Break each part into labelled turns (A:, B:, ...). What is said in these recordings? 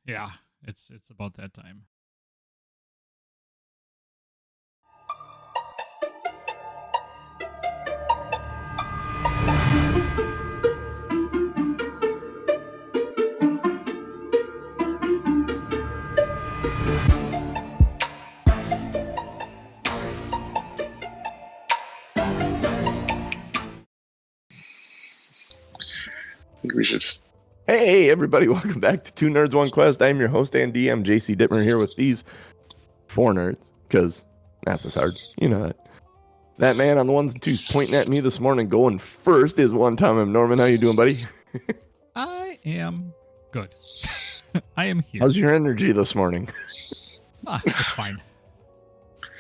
A: Yeah, it's about that time.
B: I think we should.
C: Hey, everybody, welcome back to Two Nerds, One Quest. I'm your host and DM, JC Dittmer, here with these four nerds, because math is hard. You know that. That man on the ones and twos pointing at me this morning going first is one Tom M. Norman. How you doing, buddy?
A: I am good. I am here.
C: How's your energy this morning?
A: It's fine.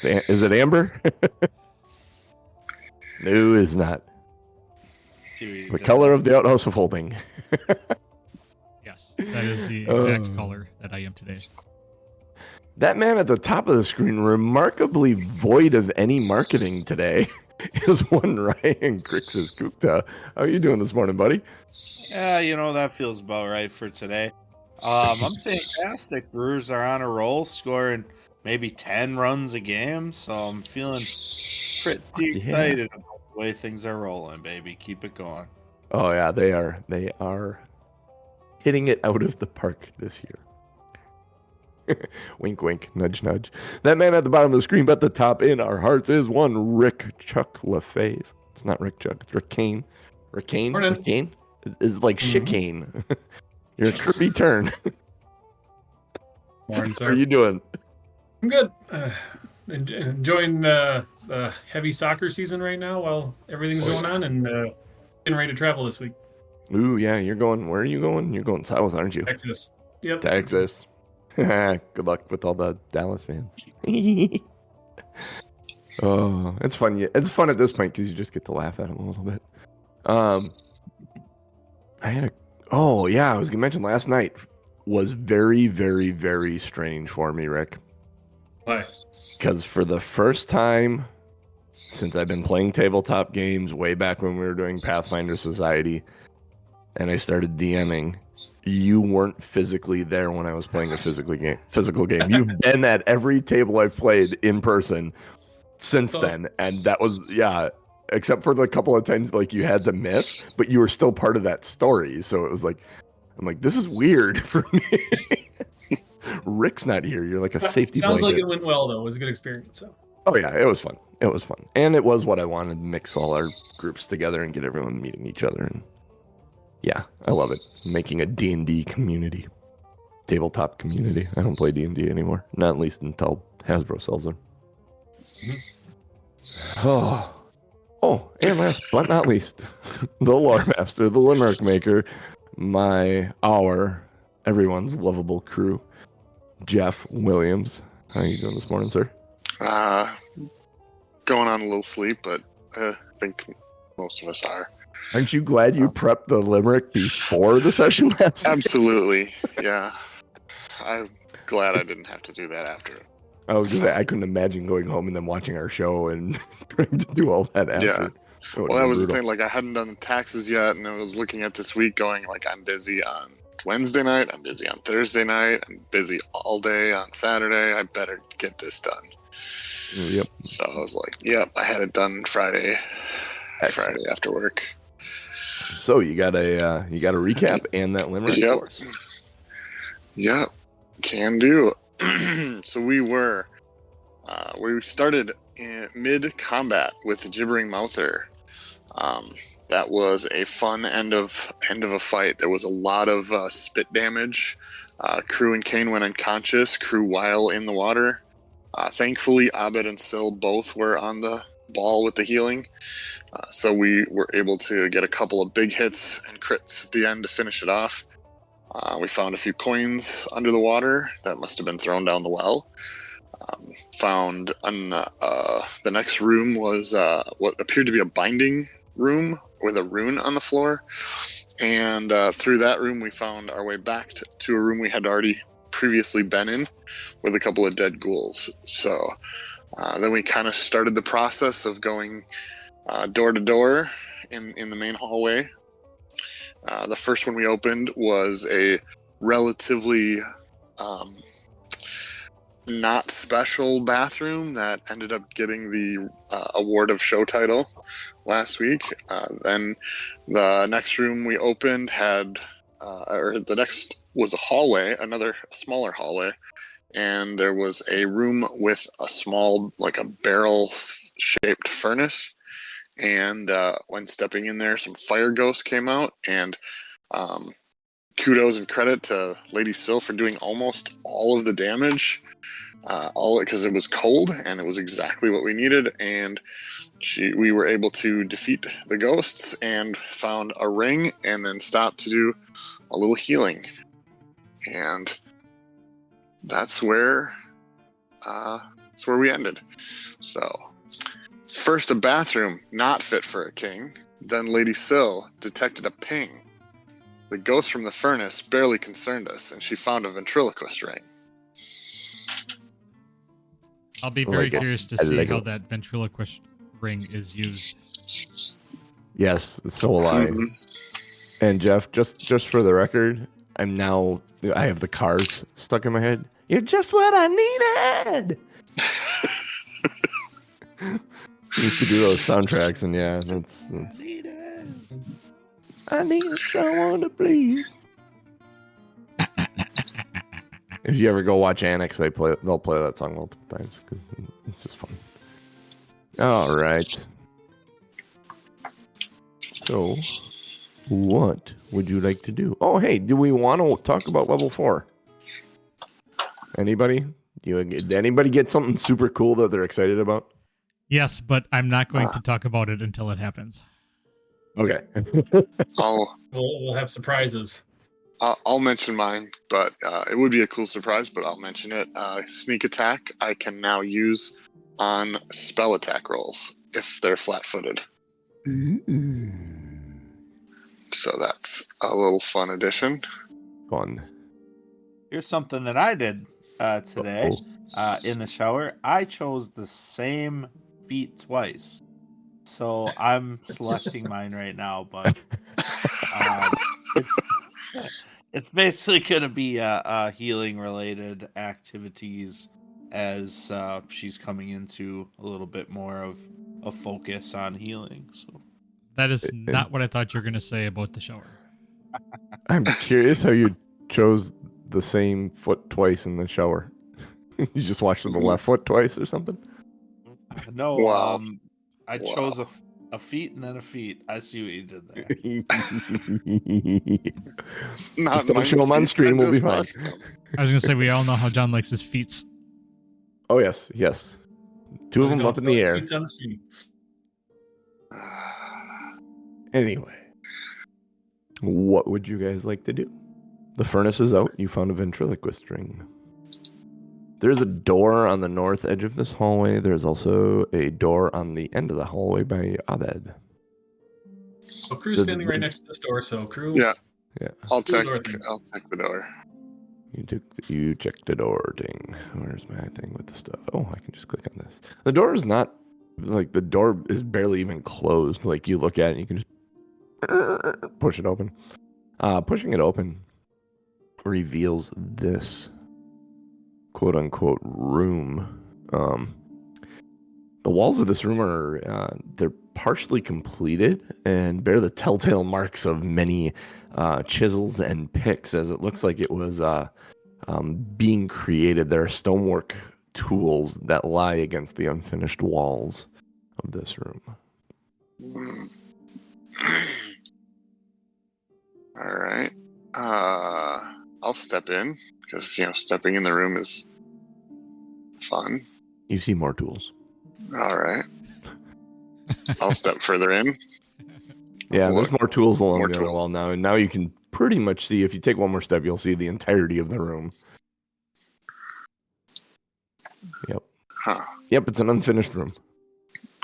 C: Is it Amber? No, it's not. The color of the outhouse of holding.
A: Yes, that is the exact color that I am today.
C: That man at the top of the screen, remarkably void of any marketing today, is one Ryan Crixus Gupta. How are you doing this morning, buddy?
D: Yeah, that feels about right for today. I'm fantastic. Brewers are on a roll, scoring maybe 10 runs a game, so I'm feeling pretty excited about the way things are rolling, baby. Keep it going.
C: Oh yeah, they are hitting it out of the park this year. Wink, wink, nudge, nudge. That man at the bottom of the screen, but the top in our hearts is one Rick Chuck LaFave. It's not Rick Chuck, it's Rick Kane. Rick Kane? Rick Kane? Is like chicane. You're a Kirby turn.
E: Morning, sir.
C: How are you doing?
E: I'm good. Enjoying the heavy soccer season right now while everything's going on, and getting ready to travel this week.
C: Ooh, yeah, you're going, where are you going? You're going south, aren't you?
E: Texas. Yep.
C: Texas. Good luck with all the Dallas fans. Oh, it's fun. It's fun at this point because you just get to laugh at them a little bit. I was gonna mention last night was very, very, very strange for me, Rick.
E: Why?
C: Because for the first time since I've been playing tabletop games way back when we were doing Pathfinder Society, and I started DMing, you weren't physically there when I was playing a physical game. You've been at every table I've played in person since then, and that was, except for the couple of times like you had to miss, but you were still part of that story. So it was like, I'm like, this is weird for me. Rick's not here. You're like a safety
E: Sounds
C: blanket.
E: like it went well, though. It was a good experience. So.
C: Oh, yeah, it was fun. It was fun. And it was what I wanted, to mix all our groups together and get everyone meeting each other. And yeah, I love it. Making a D&D community. Tabletop community. I don't play D&D anymore. Not at least until Hasbro sells them. Oh, and last but not least, the lore master, the limerick maker, everyone's lovable crew, Jeff Williams. How are you doing this morning, sir?
B: Going on a little sleep, but I think most of us are.
C: Aren't you glad you prepped the limerick before the session last night?
B: Absolutely, yeah. I'm glad I didn't have to do that after.
C: I was gonna say, I couldn't imagine going home and then watching our show and trying to do all that after.
B: Yeah. Well, that was the thing. Like, I hadn't done taxes yet, and I was looking at this week going, like, I'm busy on Wednesday night, I'm busy on Thursday night, I'm busy all day on Saturday. I better get this done.
C: Yep.
B: So I was like, I had it done Friday after work.
C: So you got a recap and that limerick?
B: Yep. Yep. Can do. So we started in mid-combat with the Gibbering Mouther. That was a fun end of a fight. There was a lot of spit damage. Crew and Kane went unconscious. Crew while in the water. Thankfully, Abed and Syl both were on the ball with the healing. So we were able to get a couple of big hits and crits at the end to finish it off. We found a few coins under the water that must have been thrown down the well. The next room was what appeared to be a binding room with a rune on the floor. And through that room, we found our way back to a room we had already previously been in with a couple of dead ghouls. So then we kind of started the process of going door to door in the main hallway. The first one we opened was a relatively not special bathroom that ended up getting the award of show title last week. Then the next room we opened had, or the next was a hallway, another smaller hallway, and there was a room with a small, like a barrel-shaped furnace. And when stepping in there, some fire ghosts came out, and kudos and credit to Lady Syl for doing almost all of the damage. All because it was cold and it was exactly what we needed, and we were able to defeat the ghosts and found a ring, and then stopped to do a little healing, and that's where we ended. So first a bathroom not fit for a king, then Lady Syl detected a ping. The ghost from the furnace barely concerned us, and she found a ventriloquist ring.
A: I'll be very curious to see how
C: it.
A: that ventriloquist ring is used.
C: Yes, so will I. And Jeff, just for the record, I have the cars stuck in my head. You're just what I needed. Used to do those soundtracks, and yeah, that's I need someone to please. If you ever go watch Annex, they'll play that song multiple times because it's just fun. All right. So, what would you like to do? Oh, hey, do we want to talk about level 4? Anybody? Did anybody get something super cool that they're excited about?
A: Yes, but I'm not going to talk about it until it happens.
C: Okay.
E: We'll have surprises.
B: I'll mention mine, but it would be a cool surprise, but I'll mention it. Sneak attack I can now use on spell attack rolls if they're flat-footed. So that's a little fun addition.
C: Fun.
D: Here's something that I did today in the shower. I chose the same feat twice. So I'm selecting mine right now, but it's basically going to be healing related activities as she's coming into a little bit more of a focus on healing. So
A: that is not what I thought you were going to say about the shower.
C: I'm curious how you chose the same foot twice in the shower. You just watched the left foot twice or something?
D: No,
B: wow.
D: I chose a feet and then a feet. I see what you did there.
C: Just don't show them on screen, we'll be fine.
A: I was going to say, we all know how John likes his feet.
C: Oh, yes. Two of them up in the air. Anyway, what would you guys like to do? The furnace is out. You found a ventriloquist ring. There's a door on the north edge of this hallway. There's also a door on the end of the hallway by Abed.
E: Well, Crew's standing right next to this door, so Crew.
B: Yeah. I'll
E: check
B: the door.
C: You checked the door, ding. Where's my thing with the stuff? Oh, I can just click on this. The door is not, like, the door is barely even closed. Like, you look at it and you can just push it open. Pushing it open reveals this quote-unquote room. The walls of this room are, they're partially completed and bear the telltale marks of many chisels and picks, as it looks like it was being created. There are stonework tools that lie against the unfinished walls of this room.
B: All right. I'll step in because, stepping in the room is fun.
C: You see more tools.
B: All right. I'll step further in.
C: Yeah, there's more tools along the wall now, and now you can pretty much see, if you take one more step, you'll see the entirety of the room. Yep.
B: Huh.
C: Yep, it's an unfinished room.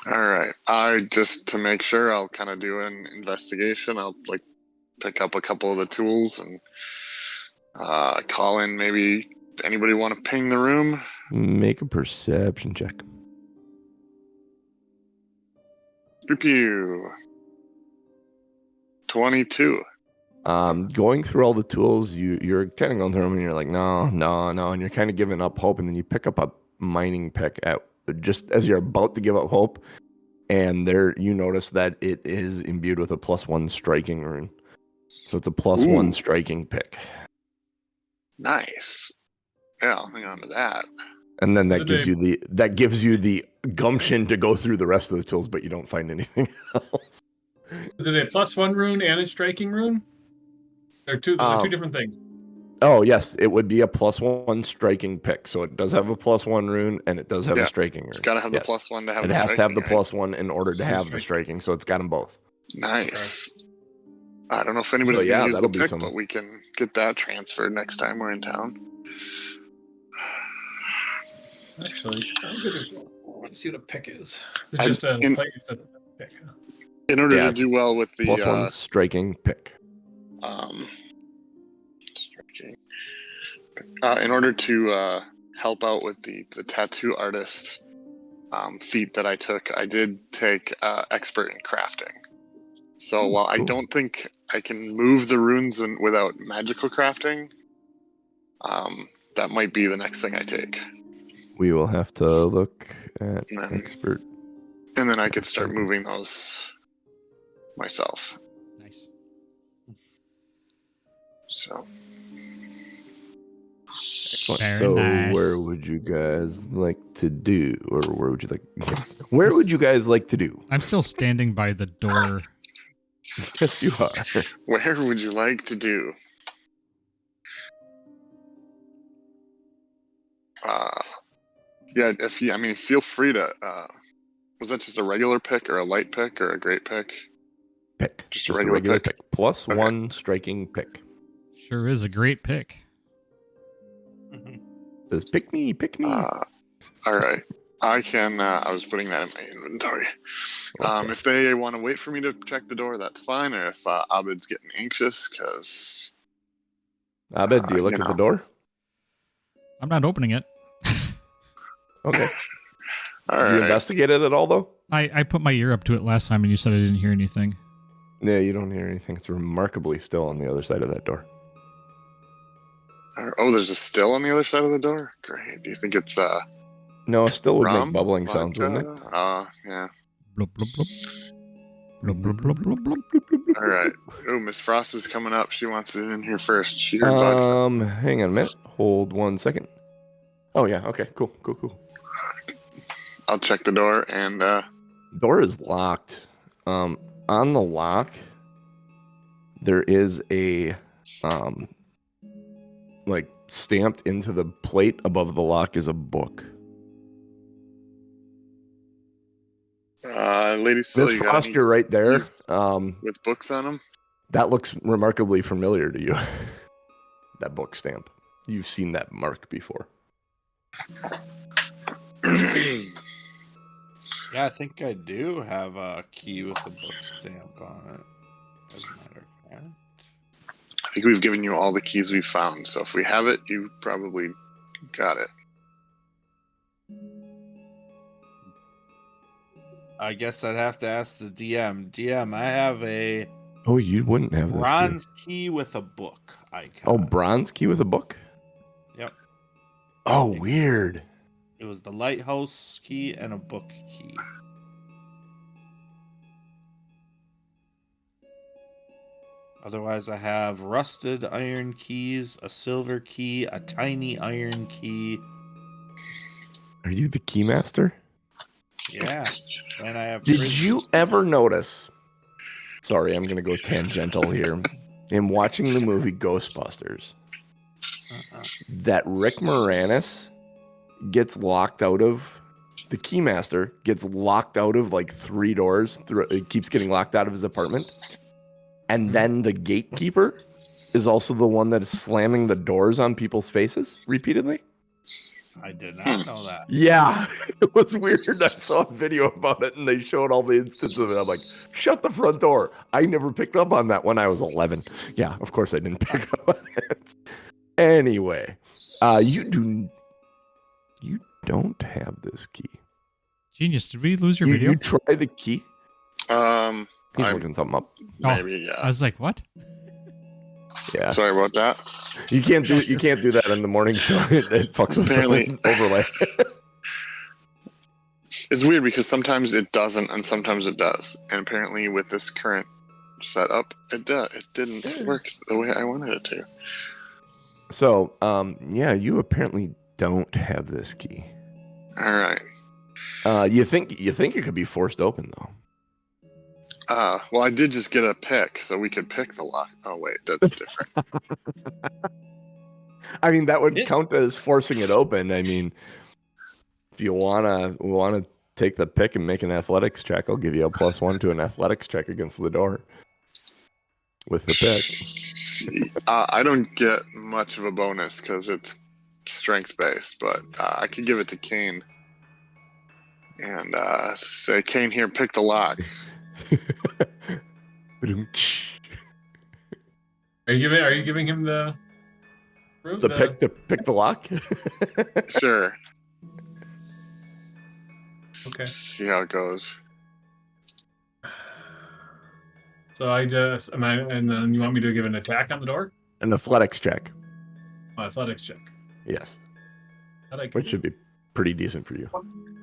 B: All right. Just to make sure, I'll kind of do an investigation. I'll pick up a couple of the tools and call in. Maybe anybody want to ping the room?
C: Make a perception check.
B: Pew pew. 22.
C: Going through all the tools, you're kind of going through them and you're like, no, and you're kind of giving up hope, and then you pick up a mining pick at just as you're about to give up hope, and there you notice that it is imbued with a +1 striking rune. So it's a +1 striking pick.
B: Nice. Yeah, I'll hang on to that.
C: And then that gives you the gumption to go through the rest of the tools, but you don't find anything else.
E: Is it a +1 rune and a striking rune? They're two different things.
C: Oh, yes. It would be a +1 striking pick. So it does have a +1 rune and it does have a striking rune.
B: It's got to have the +1 to have
C: it
B: the
C: has
B: striking,
C: to have the
B: right?
C: +1 in order to have the striking. So it's got them both.
B: Nice. Okay. I don't know if anybody's going to use the pick, but we can get that transferred next time we're in town.
E: Actually, let's see what a pick is. It's just a place to pick.
B: In order to do well with the
C: +1 striking pick.
B: In order to help out with the tattoo artist feat that I took, I did take expert in crafting. So while I don't think I can move the runes without magical crafting, that might be the next thing I take.
C: We will have to look at expert.
B: And then I could start moving those myself.
A: Nice.
B: So.
C: Very nice. Where would you guys like to do? Or where would you like? Yes. Where would you guys like to do?
A: I'm still standing by the door.
C: Yes, you are.
B: Where would you like to do? Yeah, feel free to. Was that just a regular pick or a light pick or a great pick?
C: Pick.
B: Just a regular pick.
C: +1 striking pick.
A: Sure is a great pick.
C: Says pick me.
B: All right. I can. I was putting that in my inventory. Okay. If they want to wait for me to check the door, that's fine. Or if Abed's getting anxious, because.
C: Abed, do you look at the door?
A: I'm not opening it.
C: Okay. Do you investigate it at all, though?
A: I put my ear up to it last time, and you said I didn't hear anything.
C: Yeah, you don't hear anything. It's remarkably still on the other side of that door.
B: Oh, there's a still on the other side of the door? Great. Do you think it's
C: No, a still would
B: rum?
C: Make bubbling sounds, wouldn't it?
B: Yeah.
A: Blub, blub, blub. Blub, blub, blub, blub, blub.
B: All right. Oh, Miss Frost is coming up. She wants it in here first.
C: Hang on a minute. Hold 1 second. Oh yeah. Okay. Cool.
B: I'll check the door and.
C: Door is locked. On the lock, there is a like stamped into the plate above the lock is a book.
B: Lady Syl,
C: Miss Frost, you're right there.
B: With books on them.
C: That looks remarkably familiar to you. That book stamp. You've seen that mark before.
D: Yeah, I think I do have a key with a book stamp on it. As a matter of fact.
B: I think we've given you all the keys we've found, so if we have it, you probably got it.
D: I guess I'd have to ask the DM. DM, I have a
C: Oh, you wouldn't have this
D: bronze key with a book icon.
C: Oh, bronze key with a book?
D: Yep.
C: Oh, weird.
D: It was the lighthouse key and a book key. Otherwise, I have rusted iron keys, a silver key, a tiny iron key.
C: Are you the keymaster?
D: Yeah. And I have.
C: Did you ever notice? Sorry, I'm going to go tangential here. In watching the movie Ghostbusters, that Rick Moranis gets locked out of, the keymaster gets locked out of like 3 doors. It keeps getting locked out of his apartment. And then the gatekeeper is also the one that is slamming the doors on people's faces repeatedly.
D: I did not know that.
C: Yeah, it was weird. I saw a video about it and they showed all the instances of it. I'm like, shut the front door. I never picked up on that when I was 11. Yeah, of course I didn't pick up on it. Anyway, you don't have this key.
A: Genius, did we lose your video?
C: You try the key? He's
B: I'm
C: looking something up.
B: Maybe, yeah.
A: I was like, what?
C: Yeah.
B: Sorry about that.
C: You can't do that in the morning show. It fucks with
B: Apparently.
C: the overlay.
B: It's weird because sometimes it doesn't and sometimes it does. And apparently with this current setup, it didn't work the way I wanted it to.
C: So, yeah, you apparently don't have this key.
B: All right.
C: You think it could be forced open though?
B: Well, I did just get a pick, so we could pick the lock. Oh wait, that's different.
C: I mean, that would count as forcing it open. I mean, if you wanna take the pick and make an athletics check, I'll give you a +1 to an athletics check against the door with the pick.
B: I don't get much of a bonus because it's strength based, but I could give it to Kane and say, Kane, here, pick the lock.
E: Are you giving him the room?
C: Pick the lock?
B: Sure.
E: Okay.
B: See how it goes.
E: So and then you want me to give an attack on the door?
C: An athletics check.
E: Athletics check.
C: Yes.
E: Which
C: Which should be pretty decent for you.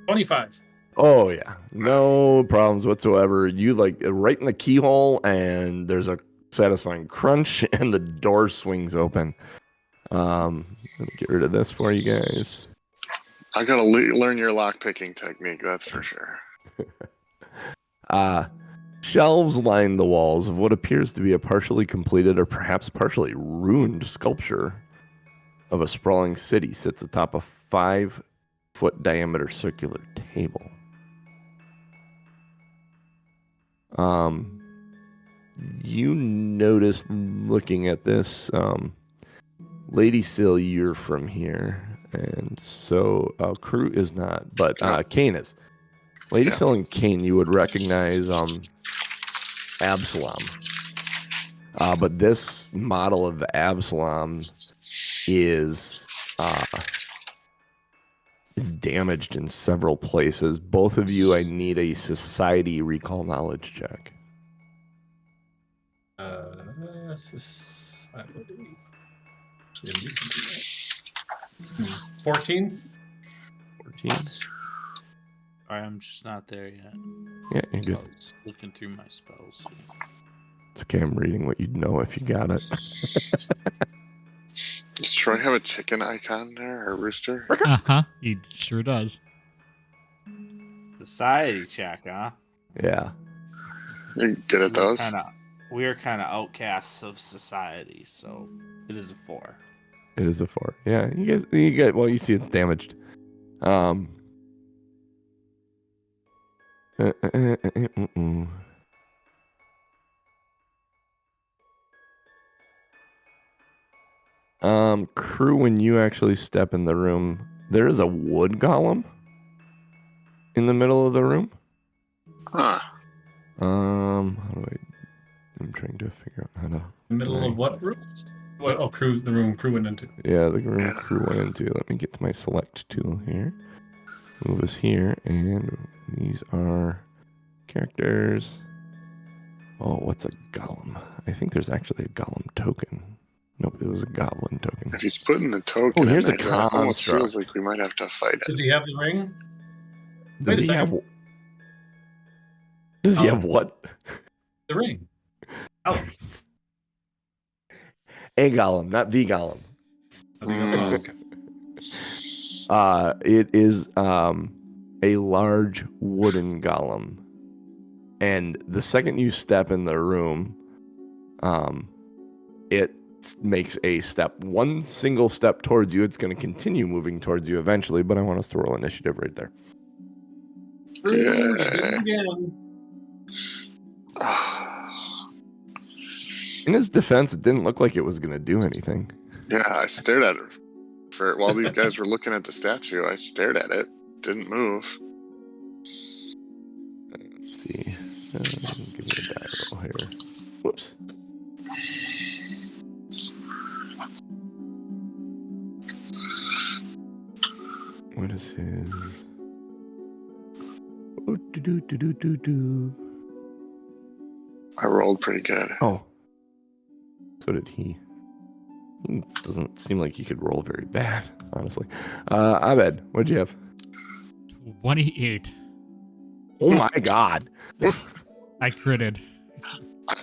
E: 25.
C: Oh yeah, no problems whatsoever. You right in the keyhole, and there's a satisfying crunch, and the door swings open. Let me get rid of this for you guys.
B: I gotta learn your lock picking technique. That's for sure.
C: Shelves line the walls of what appears to be a partially completed or perhaps partially ruined sculpture of a sprawling city. Sits atop a 5-foot diameter circular table. You notice looking at this, Lady Syl, you're from here, and so Crew is not, but Kane is. Lady Syl and Kane, you would recognize Absalom, but this model of Absalom is damaged in several places. Both of you, I need a society recall knowledge check.
E: I believe. Actually, I'm using 14.
C: 14.
D: Sorry, I'm just not there yet.
C: Yeah, you're good.
D: I was looking through my spells.
C: It's okay, I'm reading what you'd know if you got it.
B: Does Troy have a chicken icon there, or a rooster?
A: He sure does.
D: Society check, huh?
C: Yeah.
B: You're good at those?
D: We are kind of outcasts of society, so it is a 4.
C: It is a 4. Yeah, you get. Well, you see it's damaged. Crew, when you actually step in the room, there is a wood golem in the middle of the room.
B: Huh.
C: How do I'm trying to figure out how to.
E: The middle of what room? What? Oh, the room Crew went into.
C: Yeah, the room Crew went into. Let me get to my select tool here. Move us here, and these are characters. Oh, what's a golem? I think there's actually a golem token. Nope, it was a goblin token.
B: If he's putting the token
C: here's
B: in
C: a
B: there, that almost
C: construct.
B: feels like we might have to fight it.
E: Does he have the ring?
C: Does
E: Wait a
C: he have?
E: second.
C: Does he have what?
E: The ring. Oh.
C: A golem, not the golem.
E: Okay.
C: It is a large wooden golem, and the second you step in the room, it makes one single step towards you. It's going to continue moving towards you eventually, but I want us to roll initiative right there. In his defense, it didn't look like it was going to do anything.
B: Yeah, I stared at it while these guys were looking at the statue. I stared at it, didn't move.
C: Let's see. Give me a die roll here. Whoops. What is his?
B: I rolled pretty good.
C: Oh. So did he. He doesn't seem like he could roll very bad, honestly. Abed, what'd you have?
A: 28.
C: Oh my god.
A: I critted.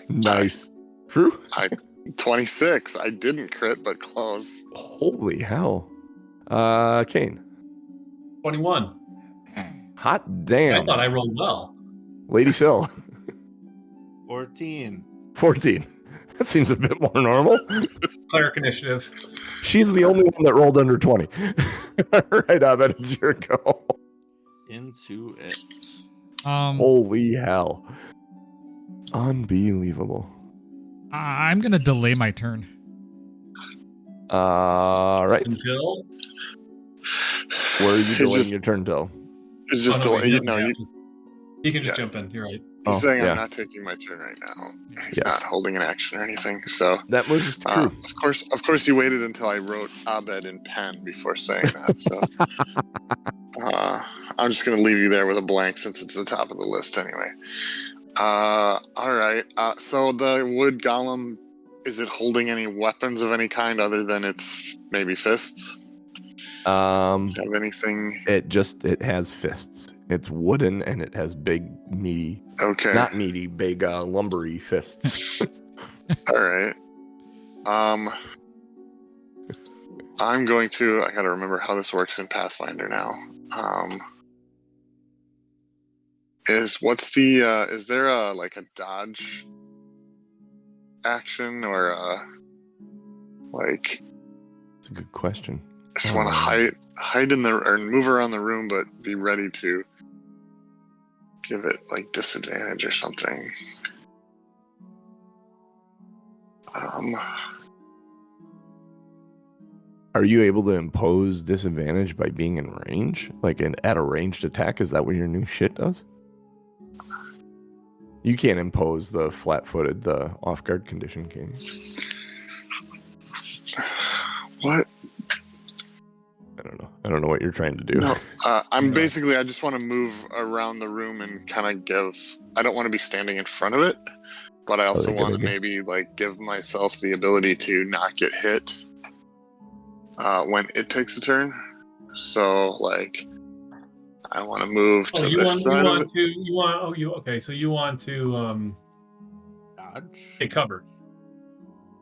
C: Nice. True?
B: 26. I didn't crit, but close.
C: Holy hell. Kane.
E: 21.
C: Hot damn.
E: I thought I rolled well.
C: Lady Syl.
D: 14.
C: 14. That seems a bit more normal.
E: Cleric initiative.
C: She's the only one that rolled under 20. All right, Abed, it's your go.
D: Into it.
C: Holy hell. Unbelievable.
A: I'm gonna delay my turn.
C: All right.
E: Until.
C: Where are you
B: It's
C: delaying
B: just-
C: your turn till?
B: It's just
E: Oh, no,
B: delay.
E: he
B: You
E: doesn't
B: know,
E: have to. He can just
B: yeah.
E: jump in. You're right.
B: he's saying
C: yeah.
B: I'm not taking my turn right now. He's
C: Yeah.
B: not holding an action or anything. So,
C: That moves us to crew.
B: of course, you waited until I wrote Abed in pen before saying that. So, I'm just gonna leave you there with a blank since it's the top of the list anyway. All right. So the wood golem, is it holding any weapons of any kind other than its maybe fists? Does it have anything?
C: It has fists. It's wooden and it has big meaty,
B: Okay.
C: not meaty, big lumbery fists.
B: All right. I'm going to. I gotta remember how this works in Pathfinder now. Is there a dodge action or
C: It's a good question.
B: just want to hide in or move around the room, but be ready to give it disadvantage or something.
C: Are you able to impose disadvantage by being in range? At a ranged attack? Is that what your new shit does? You can't impose the flat-footed, the off-guard condition, can you?
B: What?
C: I don't know what you're trying to do.
B: No, I'm
E: No.
B: basically. I just want to move around the room and kind of give. I don't want to be standing in front of it, but I also
C: good
B: want to
C: idea.
B: maybe give myself the ability to not get hit when it takes a turn. So I want to move to this side of it.
E: So you want to
D: Dodge.
E: take cover.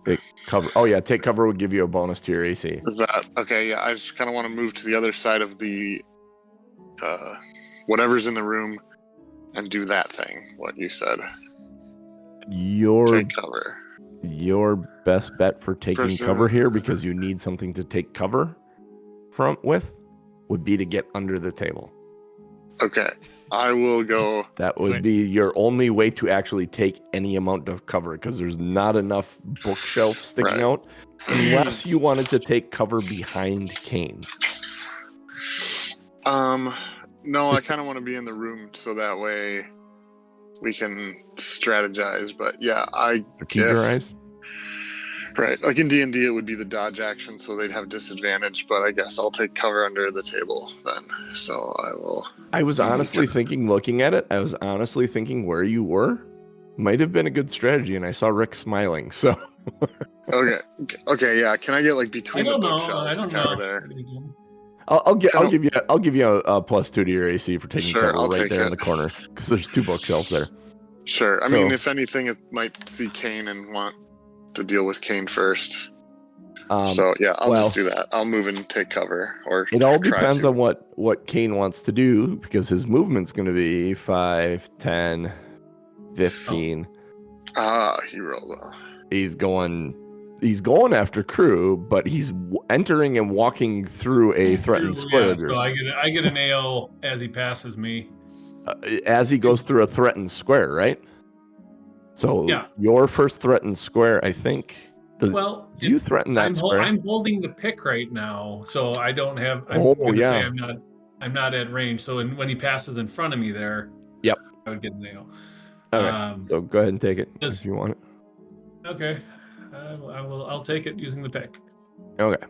C: Take cover. Oh yeah, take cover would give you a bonus to your AC.
B: Is that okay? Yeah, I just kind of want to move to the other side of the whatever's in the room and do that thing. What you said. Take cover.
C: Your best bet for taking
B: Person-
C: cover here, because you need something to take cover with, would be to get under the table.
B: Okay, I will go.
C: That would
A: Wait.
C: be your only way to actually take any amount of cover, because there's not enough bookshelf sticking
B: Right.
C: out, unless you wanted to take cover behind Kane.
B: No, I kind of want to be in the room so that way we can strategize. But yeah,
C: Strategize.
B: Right. Like in D&D, it would be the dodge action, so they'd have disadvantage. But I guess I'll take cover under the table then. So I will.
C: I was honestly thinking, looking at it, where you were might have been a good strategy, and I saw Rick smiling. So
B: Okay. Yeah. Can I get
E: I
B: between the
E: don't know.
B: bookshelves,
E: I don't
B: kind
E: know.
B: of there?
C: I'll give you a +2 to your AC for taking
B: Sure,
C: cover
B: I'll
C: right
B: take
C: there in
B: it.
C: the corner, because there's 2 bookshelves there.
B: Sure. I
C: So-
B: mean, if anything, it might see Kane and want to deal with Kane first. So yeah, I'll
C: well-
B: just do that. I'll move and take cover, or
C: It all
B: try
C: depends
B: to.
C: on what Kane wants to do, because his movement's going to be 5, 10, 15.
B: He rolled well.
C: He's going after crew, but he's entering and walking through a threatened square.
E: Yeah, so I get an AO as he passes me.
C: As he goes through a threatened square, right? So
E: Yeah.
C: your first threatened square, I think.
E: Well,
C: Do you threaten that square?
E: I'm holding the pick right now, so I don't have.
C: Yeah.
E: I'm not at range. So when he passes in front of me there,
C: Yep.
E: I would get an AO.
C: Okay. So go ahead and take it
E: Yes.
C: if you want it.
E: Okay, I'll take it using the pick.
C: Okay.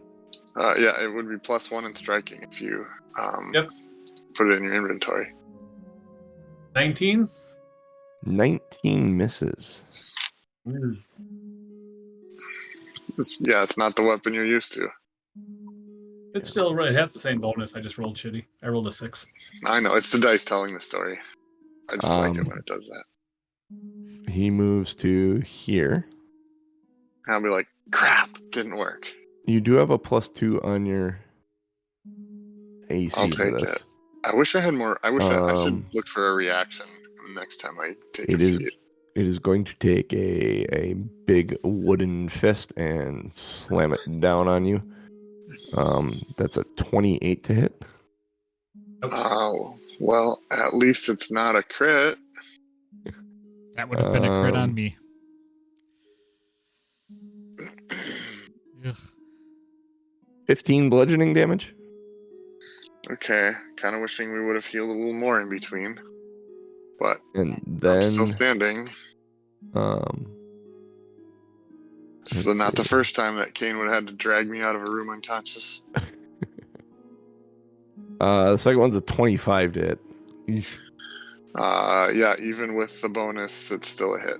B: Yeah, it would be +1 in striking if you
E: Yep.
B: put it in your inventory.
E: 19.
C: 19 misses.
B: It's not the weapon you're used to.
E: It's still it has the same bonus. I just rolled shitty. I rolled a 6.
B: I know, it's the dice telling the story. I just like it when it does that.
C: He moves to here.
B: I'll be like, crap, didn't work.
C: You do have a +2 on your AC
B: I'll
C: for
B: take
C: this.
B: it. I wish I had more. I should look for a reaction next time I take a feat.
C: It is going to take a big wooden fist and slam it down on you. That's a 28 to hit.
B: Oh, well, at least it's not a crit.
A: That would have been a crit on me. Ugh.
C: 15 bludgeoning damage.
B: Okay, kind of wishing we would have healed a little more in between. But
C: And
B: I'm
C: then
B: still standing. So not the first time that Kane would have had to drag me out of a room unconscious.
C: The second one's a 25 to hit. Eesh.
B: Yeah, even with the bonus, it's still a hit.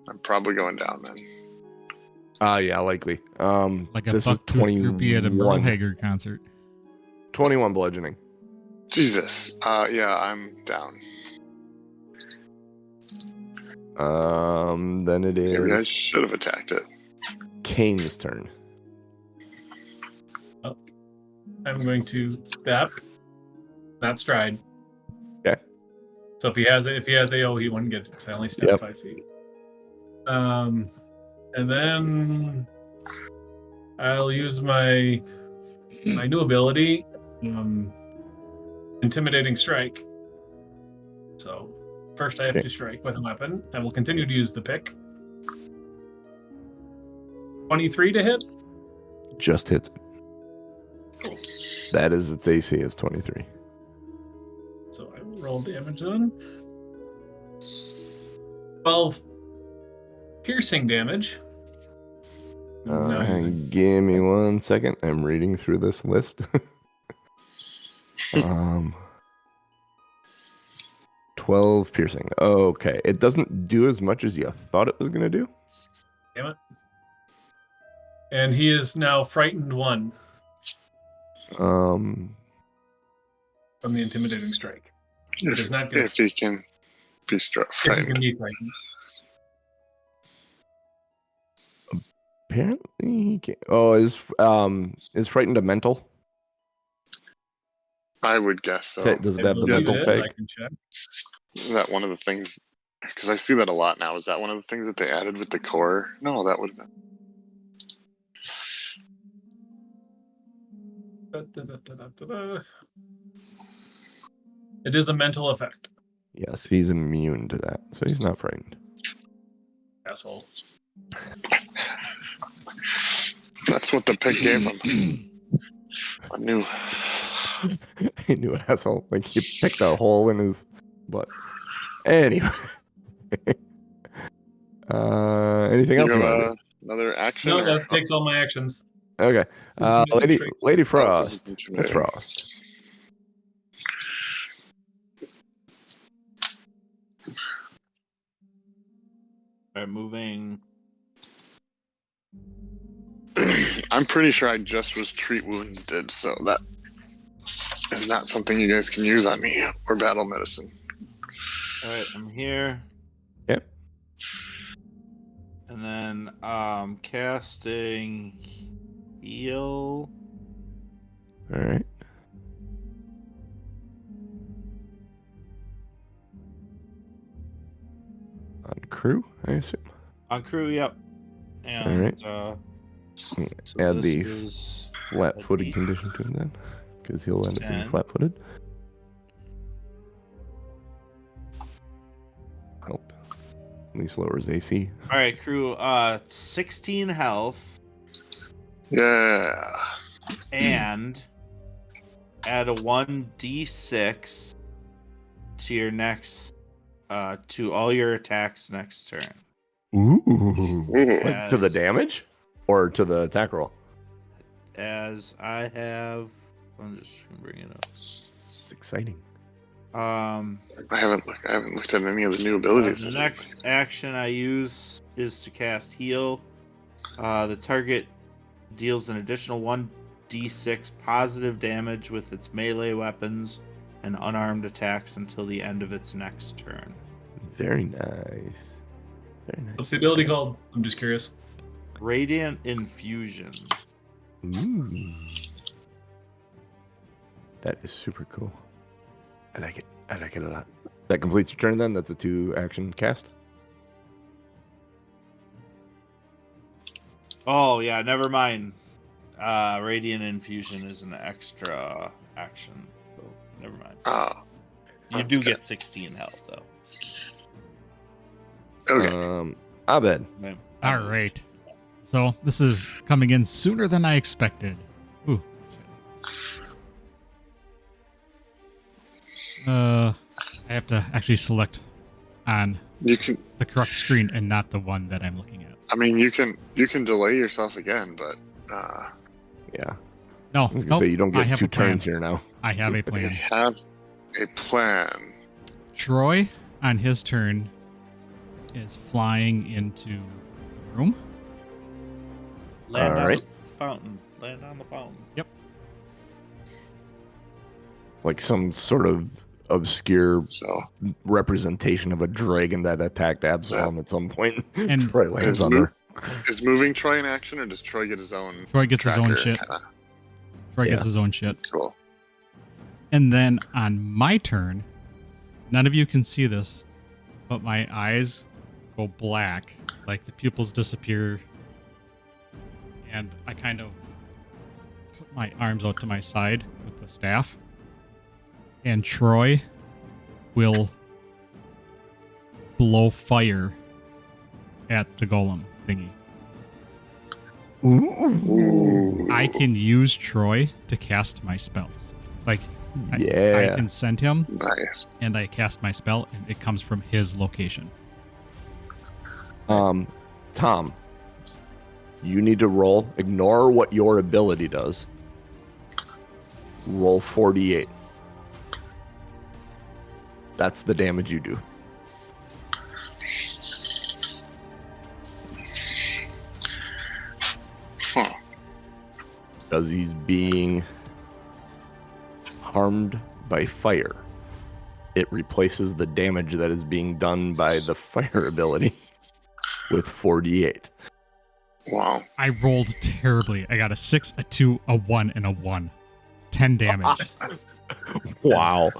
B: I'm probably going down then.
C: Yeah, likely.
A: Like a
C: this is
A: buck-toothed groupie at a Merle
C: 21.
A: Haggard concert.
C: 21 bludgeoning.
B: Jesus. Yeah, I'm down.
C: Then it
B: Maybe I
C: is
B: should have attacked it.
C: Kane's turn.
E: I'm going to step, not stride.
C: Okay.
E: So if he has AO, he wouldn't get it because I only step 5 feet. And then I'll use my new ability, Intimidating Strike. So first I have to strike with a weapon. I will continue to use the pick. 23 to hit.
C: Just hits it. That is its AC is 23.
E: So I will roll damage then. 12 piercing damage.
C: Give me 1 second. I'm reading through this list. 12 piercing. Okay. It doesn't do as much as you thought it was going to do.
E: Damn it. And he is now frightened 1
C: Um,
E: from the Intimidating Strike. It is not
B: If he can be
E: If he
B: frightened.
E: can be frightened.
C: apparently he can't. Oh, is frightened a mental?
B: I would guess so.
C: Does it
E: I
C: have the
E: believe
C: mental
E: it is.
C: peg?
E: I can check.
B: Is that one of the things? Because I see that a lot now. Is that one of the things that they added with the core? No, that would have been.
E: It is a mental effect.
C: Yes, he's immune to that, so he's not frightened.
E: Asshole.
B: That's what the pick gave him. I knew.
C: He knew an asshole. Like he picked a hole in his butt. Anyway. Anything else?
B: You have another action?
E: No,
B: or-
E: that takes all my actions.
C: Okay. Lady Frost.
B: this is
C: Miss Frost.
D: Alright, moving.
B: I'm pretty sure I just was treat wounds did, so that is not something you guys can use on me or battle medicine.
D: Alright, I'm here.
C: Yep.
D: And then casting heal.
C: All right. On crew, I assume.
D: On crew, yep. And
C: Alright.
D: so
C: Add
D: this
C: the
D: is
C: flat-footed
D: a
C: condition to him then, because he'll end up being
D: 10.
C: flat-footed. Help. At least lowers AC.
D: Alright, crew, 16 health
B: Yeah.
D: and add a 1d6 to your next to all your attacks next turn.
C: Ooh.
B: Ooh.
C: Like, to the damage? Or to the attack roll?
D: As I have, I'm just gonna bring it up.
C: It's exciting.
B: I haven't looked at any of the new abilities.
D: The next action I use is to cast heal. The target deals an additional 1d6 positive damage with its melee weapons and unarmed attacks until the end of its next turn.
C: Very nice. Very nice.
E: What's the ability called? I'm just curious.
D: Radiant Infusion.
C: Ooh. That is super cool. I like it. I like it a lot. That completes your turn then? That's a 2-action cast?
D: Oh, yeah, never mind. Radiant Infusion is an extra action. So, never mind. You do get 16 health, though.
B: Okay.
C: Abed.
A: All right. So this is coming in sooner than I expected. Ooh. I have to actually select on
B: You can.
A: the correct screen and not the one that I'm looking at.
B: I mean, you can delay yourself again, but
C: Yeah.
A: No,
C: I was gonna
A: nope,
C: say you don't
A: I
C: get
A: have
C: 2
A: a plan.
C: turns here now.
A: I have a
B: I
A: plan.
B: have a plan.
A: Troy, on his turn, is flying into the room.
D: Land on
C: Alright.
D: the fountain. Land on the fountain.
A: Yep.
C: Like some sort of obscure
B: So
C: representation of a dragon that attacked Absalom at some point.
A: And-
C: Troy lands
B: Is
C: on
B: mo-
C: there.
B: is moving Troy in action, or does Troy get his own?
A: Troy gets his own
B: tracker?
A: shit.
B: Kinda
A: Troy gets
C: Yeah.
A: his own shit.
B: cool.
A: And then on my turn, none of you can see this, but my eyes go black, like the pupils disappear, and I kind of put my arms out to my side with the staff, and Troy will blow fire at the golem thingy.
B: Ooh.
A: I can use Troy to cast my spells. Like, I
C: Yeah.
A: can send him,
B: Nice.
A: and I cast my spell, and it comes from his location.
C: Tom, you need to roll. Ignore what your ability does. Roll 48. That's the damage you do.
B: Huh.
C: Because he's being harmed by fire. It replaces the damage that is being done by the fire ability with 48.
B: Wow.
A: I rolled terribly. I got a 6, a 2, a 1, and a 1. 10 damage.
C: Wow.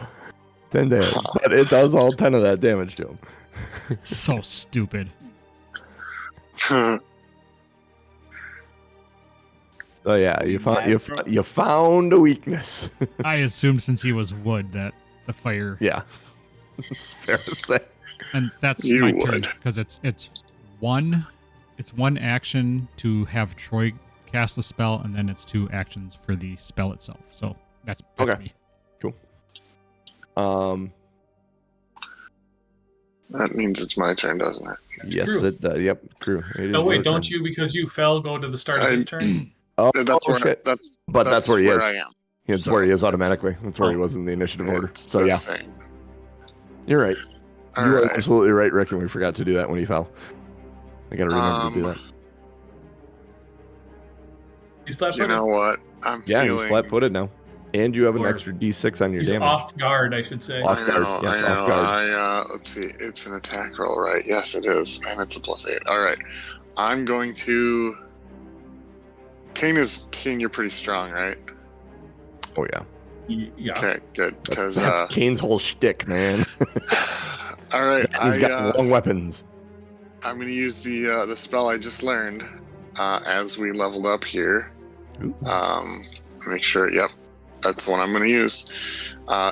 C: 10 damage. But it does all 10 of that damage to him.
A: So stupid.
C: So yeah, you found a weakness.
A: I assumed since he was wood that the fire,
C: Yeah. It's fair to say.
A: and that's
B: You
A: my turn
B: would.
A: because it's one action to have Troy cast the spell, and then it's 2 actions for the spell itself. So that's
C: Okay.
A: me.
B: That means it's my turn, doesn't it?
C: Yes,
E: Crew.
C: it does. Yep, crew. It
E: No,
C: is
E: wait,
C: your
E: don't
C: turn.
E: you, because you fell, go to the start of his turn?
C: Oh,
B: That's where
C: shit.
B: that's
C: where he is.
B: I am.
C: It's
B: So
C: where he is
B: that's-
C: automatically. That's where he was in the initiative order.
B: It's
C: So
B: the
C: yeah,
B: thing.
C: you're right.
B: All
C: You are
B: right.
C: absolutely right, Rick, and we forgot to do that when he fell. I gotta remember to do that.
E: He's left
B: You know what? I'm
C: Yeah,
B: feeling.
C: he's flat-footed now. And you have an
E: Or-
C: extra D6 on your
E: He's
C: damage.
E: off guard, I should say.
C: Off
B: I
C: guard,
B: know,
C: yes,
B: I
C: off
B: know.
C: guard.
B: Let's see. It's an attack roll, right? Yes, it is, and it's a +8. All right. I'm going to. Kane, you're pretty strong, right?
C: Oh yeah,
E: Yeah.
B: Okay, good. Because
C: that's Kane's whole shtick, man.
B: all right,
C: He's got long weapons.
B: I'm going to use the spell I just learned as we leveled up here.
C: Ooh.
B: Make sure. Yep, that's the one I'm going to use.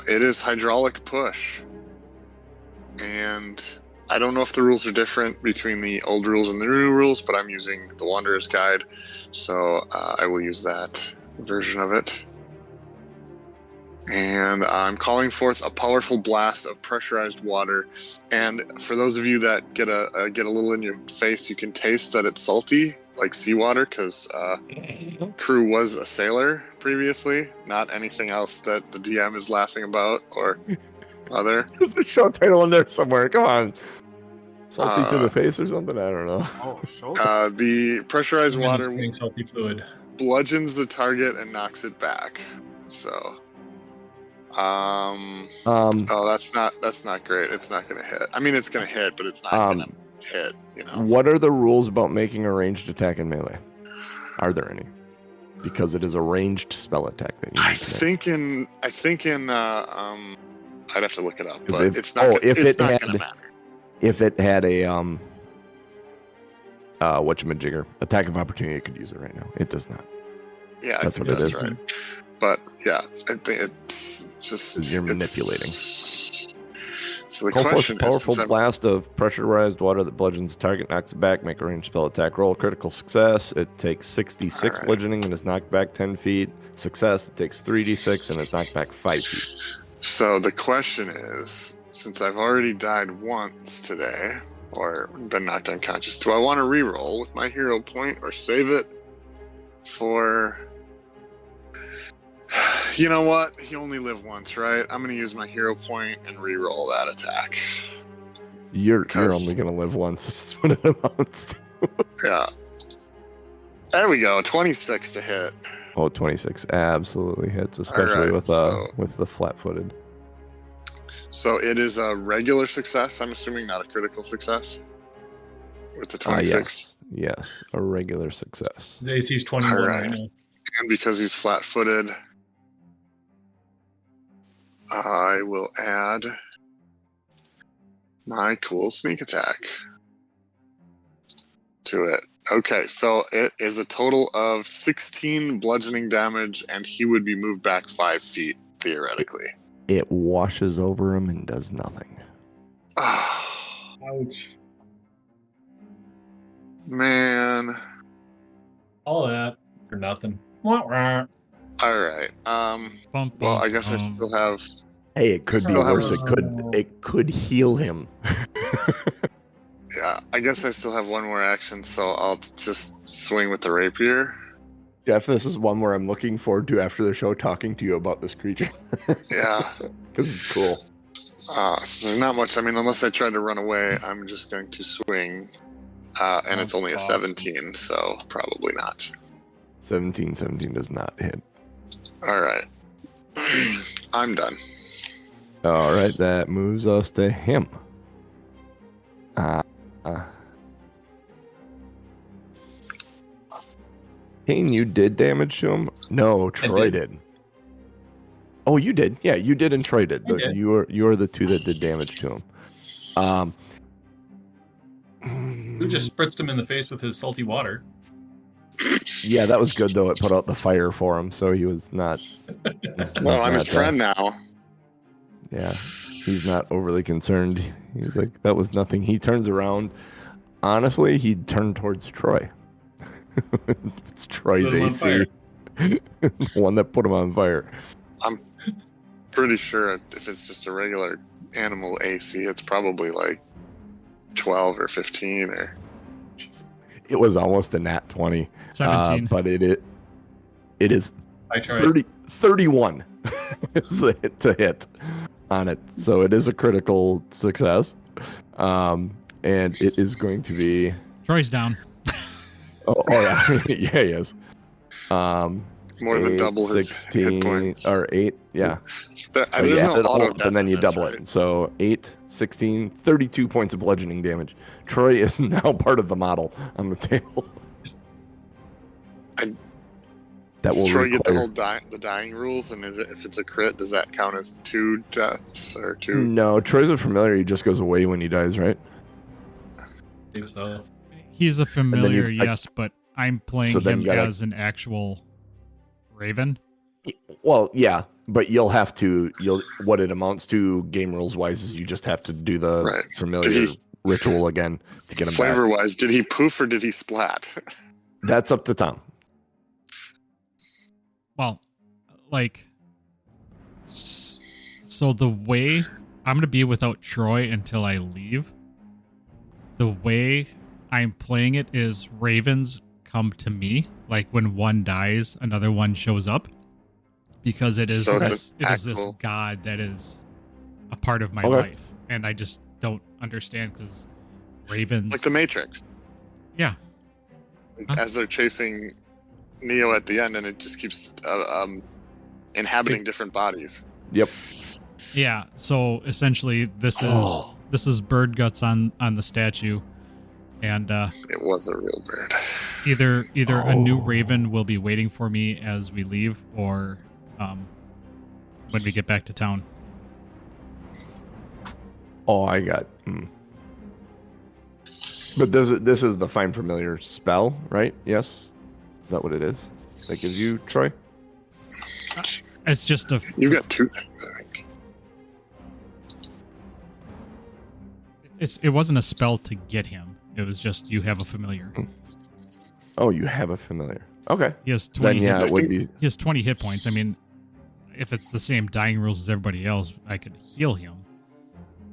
B: It is hydraulic push, and I don't know if the rules are different between the old rules and the new rules, but I'm using the Wanderer's Guide, so I will use that version of it. And I'm calling forth a powerful blast of pressurized water. And for those of you that get a little in your face, you can taste that it's salty, like seawater, because Crew was a sailor previously, not anything else that the DM is laughing about or other.
C: There's a show title in there somewhere. Come on. Salty to the face or something? I don't know.
D: Oh, shoulder.
B: The pressurized
E: And it's
B: water
E: getting salty fluid.
B: bludgeons the target and knocks it back. So, oh, that's not great. It's not gonna hit. I mean, it's gonna hit, but it's not gonna hit. You know.
C: What are the rules about making a ranged attack in melee? Are there any? Because it is a ranged spell attack that you
B: I
C: need to make.
B: think in I'd have to look it up,
C: 'Cause
B: but
C: if-
B: it's not.
C: oh, if
B: it's
C: it
B: not
C: had-
B: gonna matter.
C: If it had a whatchamajigger, attack of opportunity, it could use it right now. It does not.
B: Yeah, I
C: That's
B: think
C: what it
B: that's
C: is.
B: right. But yeah, I think it's just
C: 'Cause you're manipulating.
B: So the
C: Call forth
B: question
C: a powerful
B: is, since
C: blast of pressurized water that bludgeons the target, knocks it back, make a ranged spell attack roll. Critical success, it takes 66
B: Alright.
C: bludgeoning and is knocked back 10 feet. Success, it takes 3d6 and it's knocked back 5 feet.
B: so the question is, since I've already died once today, or been knocked unconscious, do I want to reroll with my hero point or save it for? You know what? You only live once, right? I'm gonna use my hero point and reroll that attack.
C: You're
B: 'Cause-
C: only going to live once. That's what it amounts to.
B: Yeah. There we go. 26 to hit.
C: Oh, 26 absolutely hits, especially
B: Alright,
C: with the flat-footed.
B: So it is a regular success. I'm assuming not a critical success. With the 26.
C: Yes, a regular success.
E: The AC is 21
B: Alright.
E: right now.
B: And because he's flat-footed, I will add my cool sneak attack to it. Okay, so it is a total of 16 bludgeoning damage, and he would be moved back 5 feet, theoretically.
C: It washes over him and does nothing.
E: Ouch.
B: Man.
E: All that for nothing. Wah, wah.
B: Alright.
A: Bum,
B: Well,
A: bum,
B: I guess I
A: bum.
B: still have...
C: Hey, it could be
B: Still have-
C: worse. It could heal him.
B: Yeah, I guess I still have one more action, so I'll just swing with the rapier.
C: Jeff, this is one where I'm looking forward to after the show talking to you about this creature.
B: Yeah.
C: Because it's cool.
B: So there's not much. I mean, unless I try to run away, I'm just going to swing. And it's only a
D: Awesome.
B: 17, so probably not.
C: 17 does not hit.
B: All right. I'm done.
C: All right, that moves us to him. Kane, you did damage to him? No, Troy did. Oh, you did. Yeah, you did, and Troy did.
E: I did.
C: You are the two that did damage to him.
E: Who just spritzed him in the face with his salty water?
C: Yeah, that was good though. It put out the fire for him, so he was not.
B: Well, I'm his friend now.
C: Yeah, he's not overly concerned. He's like, that was nothing. He turns around. Honestly, he turned towards Troy. It's Troy's
E: Lit him on
C: AC. The one that put him on fire.
B: Pretty sure if it's just a regular animal AC, it's probably like 12 or 15 or...
C: It was almost a nat 20.
A: 17.
C: But it is
E: I tried.
C: 31 is the hit to hit on it. So it is a critical success. And it is going to be...
A: Troy's down.
C: Oh yeah. Yeah, he is.
B: More than
C: 8,
B: double his
C: 16,
B: hit points.
C: or 8, yeah.
B: There's
C: Oh, you
B: no
C: add it all
B: auto
C: up, and then you double it. So 8, 16, 32 points of bludgeoning damage. Troy is now part of the model on the table.
B: I-
C: That will
B: Does Troy get the
C: require-
B: whole the dying rules? And if it's a crit, does that count as 2 deaths or 2?
C: No, Troy's a familiar. He just goes away when he dies, right?
E: So,
A: He's a familiar,
C: you- I-
A: yes, but I'm playing
C: So then
A: him
C: you gotta-
A: as an actual Raven.
C: Well, yeah, but you'll have to. What it amounts to, game rules wise, is you just have to do the
B: Right.
C: familiar
B: Did he-
C: ritual again to get him back.
B: Flavor wise, did he poof or did he splat?
C: That's up to Tom.
A: Well, like, so the way I'm going to be without Troy until I leave, the way I'm playing it is ravens come to me. Like when one dies, another one shows up, because it is
B: So it's
A: this,
B: an
A: it is this
B: actual-
A: god that is a part of my
C: Okay.
A: life, and I just don't understand because ravens.
B: Like the Matrix.
A: Yeah.
B: As they're chasing Neo at the end, and it just keeps inhabiting different bodies.
C: Yep.
A: Yeah. So essentially, this is bird guts on the statue, and
B: It was a real bird.
A: either a new raven will be waiting for me as we leave, or when we get back to town.
C: Oh, I got. But this is the Find Familiar spell, right? Yes? Is that what it is? That gives you, Troy?
A: It's just a.
B: You got two things, I think.
A: It wasn't a spell to get him. It was just you have a familiar.
C: Oh, you have a familiar. Okay.
A: He has 20.
C: Then, yeah,
A: hit,
C: it would be.
A: He has 20 hit points. I mean, if it's the same dying rules as everybody else, I could heal him.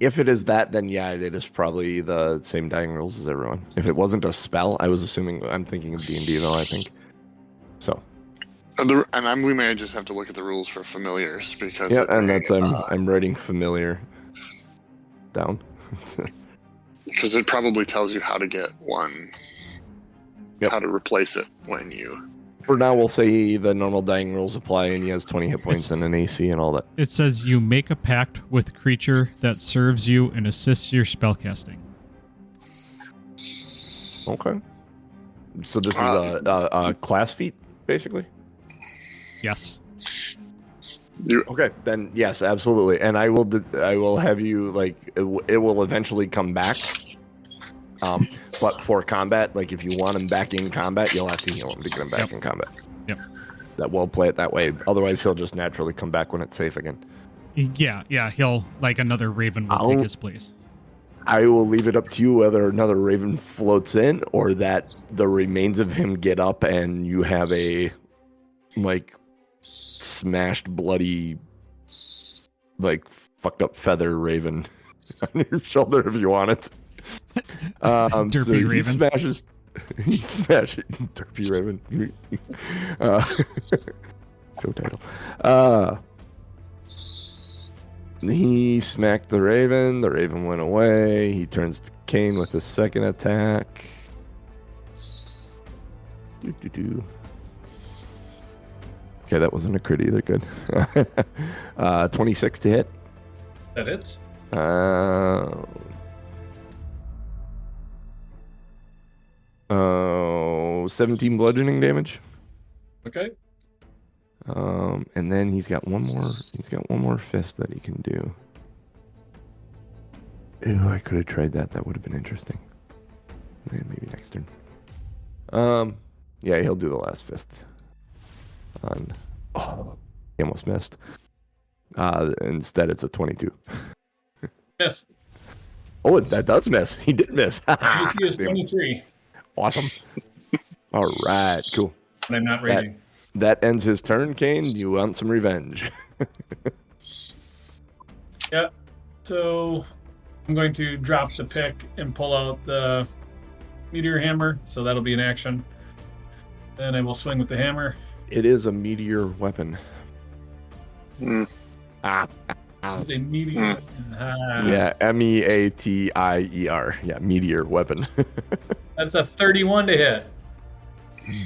C: If it is that, then yeah, it is probably the same dying rules as everyone. If it wasn't a spell, I'm thinking of D&D though, I think. So.
B: We may just have to look at the rules for familiars because.
C: Yeah, and that's I'm writing familiar down.
B: Because it probably tells you how to get one.
C: Yep.
B: How to replace it when you.
C: For now, we'll say the normal dying rules apply, and he has 20 hit points and an AC and all that.
A: It says you make a pact with a creature that serves you and assists your spellcasting.
C: Okay. So this is a class feat, basically?
A: Yes.
C: Okay, then yes, absolutely. And I will have you, like, it will eventually come back. But for combat, like if you want him back in combat, you'll have to heal him to get him back in combat.
A: Yep.
C: That will play it that way. Otherwise, he'll just naturally come back when it's safe again.
A: Yeah. He'll, like, another raven will take his place.
C: I will leave it up to you whether another raven floats in or that the remains of him get up and you have a, like, smashed, bloody, like, fucked up feather raven on your shoulder if you want it.
A: Derpy
C: so
A: raven.
C: He smashes Derpy raven. Show title. He smacked the raven. The raven went away. He turns to Kane with his second attack. Okay, that wasn't a crit either. Good. 26 to hit.
E: That hits.
C: 17 bludgeoning damage.
E: Okay.
C: And then he's got one more. He's got one more fist that he can do. Ew, I could have tried that. That would have been interesting. Yeah, maybe next turn. Yeah, he'll do the last fist. He almost missed. Instead, it's a 22.
E: Miss.
C: Oh, that does miss. He did miss.
E: AC is 23.
C: Awesome. All right, cool.
E: And I'm not raging.
C: That ends his turn, Kane. You want some revenge?
E: Yeah. So I'm going to drop the pick and pull out the meteor hammer. So that'll be an action. Then I will swing with the hammer.
C: It is a meteor weapon.
E: It's a meteor.
C: Yeah, MEATIER. Yeah, meteor weapon.
E: That's a 31 to hit.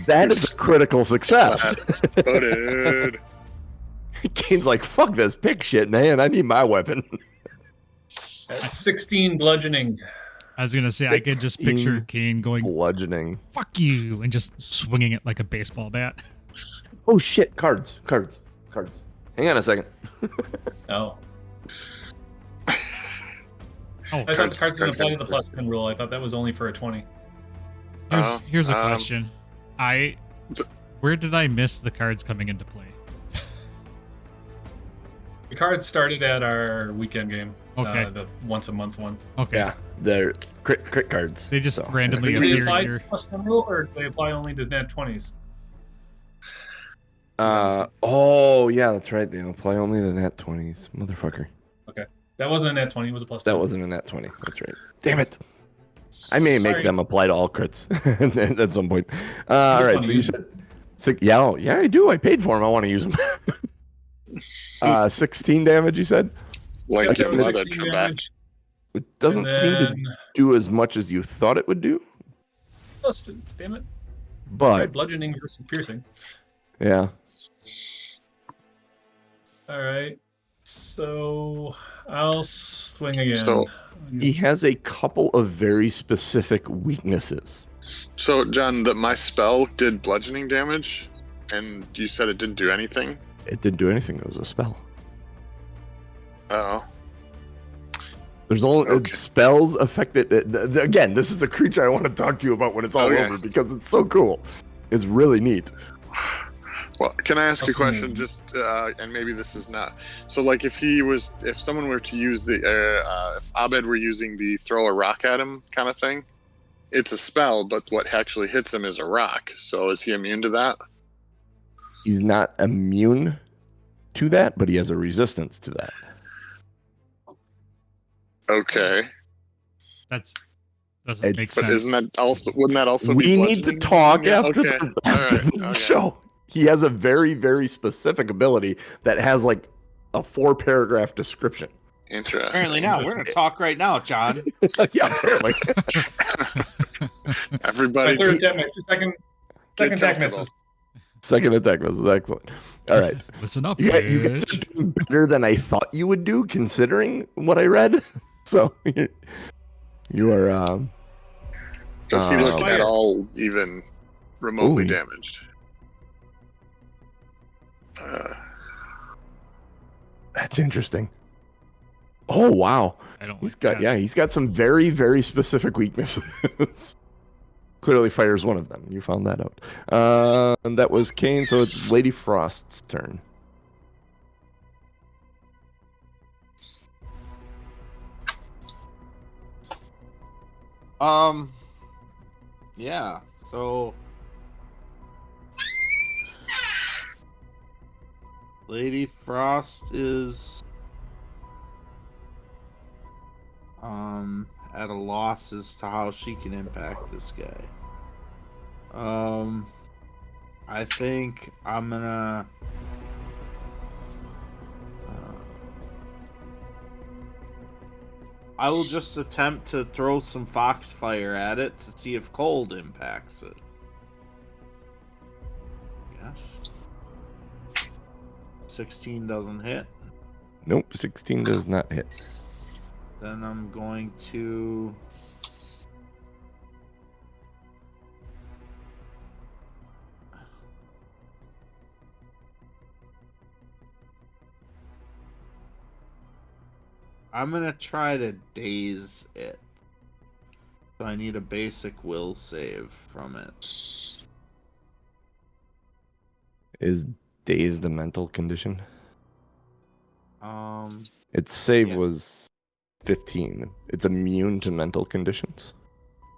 C: That is a critical success.
B: Voted.
C: Kane's like, fuck this pick shit, man. I need my weapon.
E: That's 16 bludgeoning.
A: I was going to say, I could just picture Kane going,
C: bludgeoning.
A: fuck you, and just swinging it like a baseball bat.
C: Oh, shit. Cards. Hang on a second.
E: Oh.
A: Oh,
E: I thought the cards didn't apply to the
B: cards.
E: +10 rule. I thought that was only for a 20.
A: here's a question. Where did I miss the cards coming into play?
E: The cards started at our weekend game.
A: Okay.
E: The once a month one.
A: Okay.
C: Yeah, they're crit cards.
A: They just randomly
E: Do they
A: appear
E: apply
A: here.
E: to +10 rule or do they apply only to net 20s?
C: Oh, yeah, that's right. They apply only to nat 20s. Motherfucker.
E: That wasn't a net 20. It was a +10.
C: That wasn't a nat 20. That's right. Damn it. I may make
E: Sorry.
C: them apply to all crits at some point. All right, so you said... yeah, I do. I paid for them. I want to use them. 16 damage, you said?
B: Like your
E: That was
B: mother,
E: 16
B: Trebek.
E: damage.
C: It doesn't seem to do as much as you thought it would do.
E: Damn it.
C: But
E: bludgeoning versus piercing.
C: Yeah.
E: All right. So I'll swing again.
B: So
C: he has a couple of very specific weaknesses.
B: So, John, my spell did bludgeoning damage, and you said it didn't do anything?
C: It didn't do anything. It was a spell.
B: Oh.
C: There's only spells affected. Again, this is a creature I want to talk to you about when it's all over because it's so cool. It's really neat.
B: Well, can I ask a question? Just and maybe this is not. So, like, if someone were to use if Abed were using the throw a rock at him kind of thing, it's a spell, but what actually hits him is a rock. So, is he immune to that?
C: He's not immune to that, but he has a resistance to that.
B: Okay.
A: That doesn't make sense.
B: But wouldn't that also
C: we
B: be
C: need to talk after the show. He has a very, very specific ability that has like a 4-paragraph description.
B: Interesting.
D: Apparently now. We're going to talk right now, John.
C: Yeah, apparently.
B: Everybody.
E: Second attack misses.
C: Second attack misses. Excellent. All right.
A: Listen up,
C: you guys are doing better than I thought you would do, considering what I read. So you are.
B: Does he look at all even remotely damaged?
C: That's interesting. Oh wow! He's got some very, very specific weaknesses. Clearly, fire's one of them. You found that out. And that was Kane. So it's Lady Frost's turn.
D: Yeah. So Lady Frost is at a loss as to how she can impact this guy. I think I'm gonna I will just attempt to throw some foxfire at it to see if cold impacts it. Yes. 16 doesn't hit.
C: Nope, 16 does not hit.
D: Then I'm going to... I'm going to try to daze it. So I need a basic will save from it.
C: Is dazed a mental condition? Its save was 15. It's immune to mental conditions.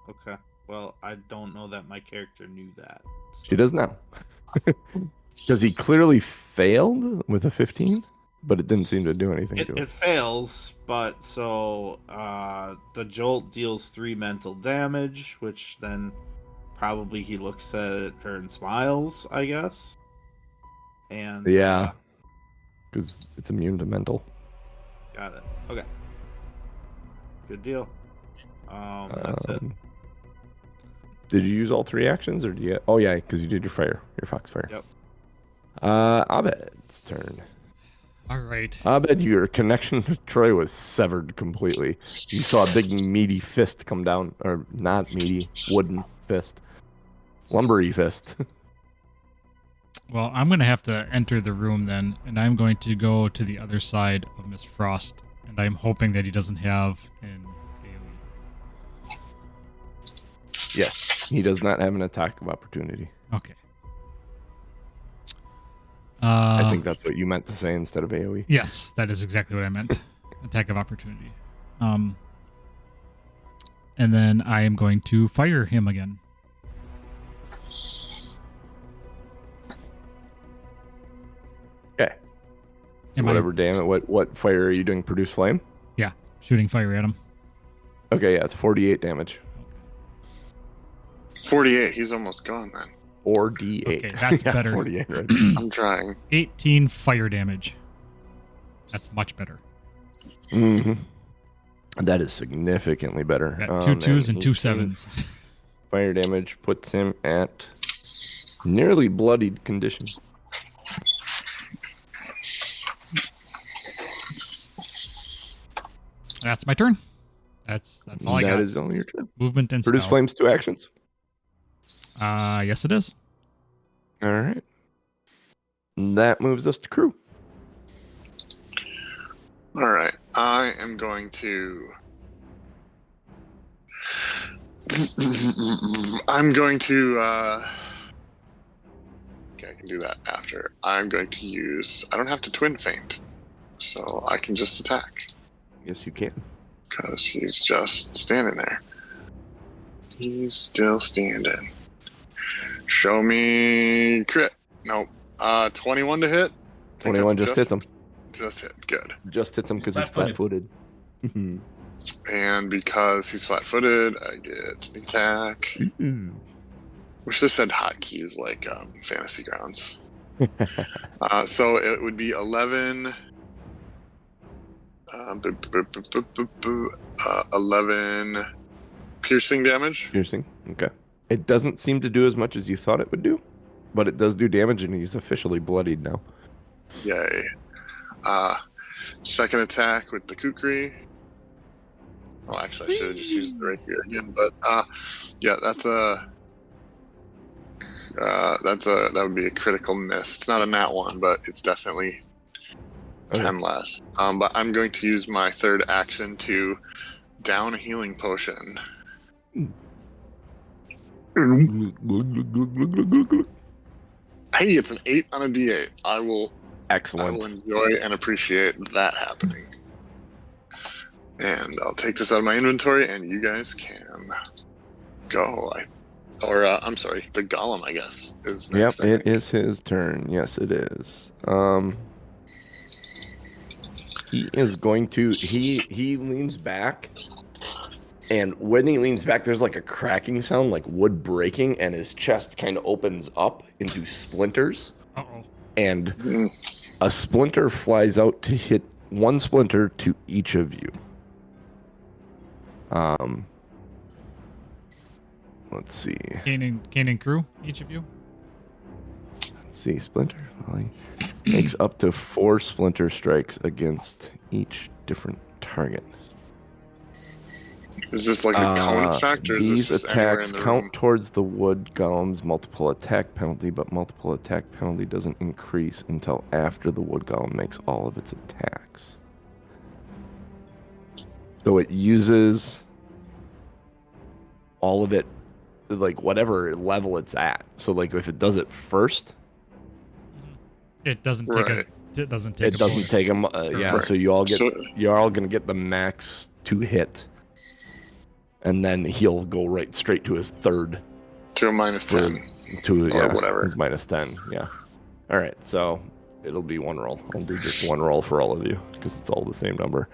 D: Okay. Well, I don't know that my character knew that.
C: She does now. Because he clearly failed with a 15, but it didn't seem to do anything to it.
D: It fails, but so the jolt deals 3 mental damage, which then probably he looks at her and smiles, I guess. And
C: yeah, because it's immune to mental.
D: Got it. Okay. Good deal. That's it.
C: Did you use all 3 actions, or do you? Oh yeah, because you did your foxfire.
D: Yep.
C: Abed's turn.
A: All right.
C: Abed, your connection to Troy was severed completely. You saw a big meaty fist come down, or not meaty, wooden fist, lumbery fist.
A: Well, I'm going to have to enter the room then, and I'm going to go to the other side of Miss Frost, and I'm hoping that he doesn't have an AoE.
C: Yes, he does not have an attack of opportunity.
A: Okay.
C: I think that's what you meant to say instead of AoE.
A: Yes, that is exactly what I meant. Attack of opportunity. And then I am going to fire him again.
C: Okay. So whatever, damn it. What fire are you doing? Produce flame?
A: Yeah, shooting fire at him.
C: Okay, yeah, it's 48 damage.
B: 48. He's almost gone then.
C: 4d8.
A: Okay, that's better.
C: 48, right?
B: I'm trying.
A: 18 fire damage. That's much better.
C: Mm-hmm. That is significantly better.
A: Got 2 2s and 2
C: 18
A: 7s.
C: Fire damage puts him at nearly bloodied condition.
A: That's my turn. That's all I got.
C: That is only your turn.
A: Movement and
C: Produce
A: spell.
C: flames 2 actions.
A: Yes, it is.
C: All right. That moves us to crew.
B: All right. I am going to. I'm going to. Okay, I can do that after. I'm going to use. I don't have to twin feint, so I can just attack.
C: Yes, you can.
B: Because he's just standing there. He's still standing. Show me crit. Nope. 21 to hit.
C: 21 just hits him.
B: Just hit. Good.
C: Just hits him because he's flat-footed.
B: And because he's flat-footed, I get sneak attack. Wish this had hotkeys like Fantasy Grounds. So it would be 11. 11 piercing damage.
C: Piercing. Okay. It doesn't seem to do as much as you thought it would do, but it does do damage, and he's officially bloodied now.
B: Yay. Second attack with the kukri. Oh, actually, I should have just used the rapier again. But yeah, that would be a critical miss. It's not a nat 1, but it's definitely 10 less. But I'm going to use my third action to down a healing potion. Hey, it's an 8 on a D8. I will
C: Excellent.
B: enjoy and appreciate that happening. And I'll take this out of my inventory, and you guys can go. I'm sorry, the golem, I guess, is next.
C: Yep, it is his turn. Yes, it is. He is going to. He leans back, and when he leans back, there's like a cracking sound, like wood breaking, and his chest kind of opens up into splinters.
A: Uh-oh.
C: And a splinter flies out to hit one splinter to each of you. Let's see.
A: Kane and crew, each of you.
C: Let's see. Splinter makes up to 4 splinter strikes against each different target.
B: Is this like a count effect, or is
C: These
B: this just anywhere
C: attacks
B: in the
C: count
B: room?
C: towards the wood golem's multiple attack penalty, but multiple attack penalty doesn't increase until after the wood golem makes all of its attacks. So it uses all of it, like whatever level it's at. So like if it does it first,
A: It doesn't take
B: Right.
A: It doesn't take.
C: it doesn't take them. Yeah,
B: Right.
C: so you're all gonna get the max to hit, and then he'll go right straight to his third.
B: To a minus 10. Or whatever.
C: His minus 10. Yeah. All right. So it'll be one roll. I'll do just one roll for all of you because it's all the same number,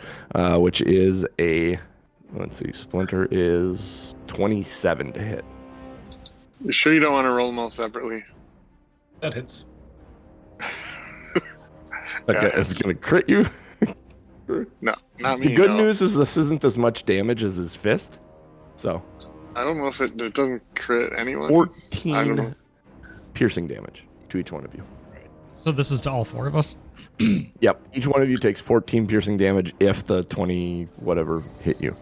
C: which is a. Let's see. Splinter is 27 to hit.
B: You sure you don't want to roll them all separately?
E: That hits.
C: Okay, it's gonna crit you.
B: No, not me.
C: The good
B: no.
C: news is this isn't as much damage as his fist. So
B: I don't know if it doesn't crit anyone.
C: 14 piercing damage to each one of you.
A: So this is to all 4 of us.
C: Yep. Each one of you takes 14 piercing damage if the 20 whatever hit you.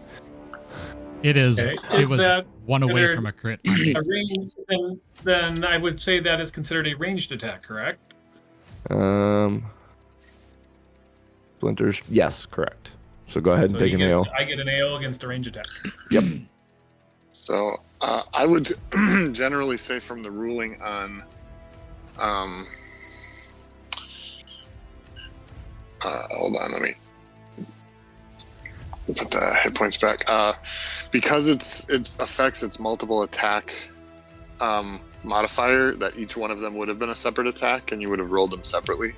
A: It is.
E: Okay.
A: It
E: Is
A: was
E: that
A: 1 away
E: considered
A: from a crit.
E: A range, then I would say that is considered a ranged attack, correct?
C: Splinters. Yes, correct. So go ahead and
E: So
C: take
E: he
C: an
E: gets-
C: AO.
E: I get an AO against a range attack.
C: Yep.
B: So I would generally say from the ruling on hold on, let me put the hit points back. Because it affects its multiple attack modifier, that each one of them would have been a separate attack, and you would have rolled them separately.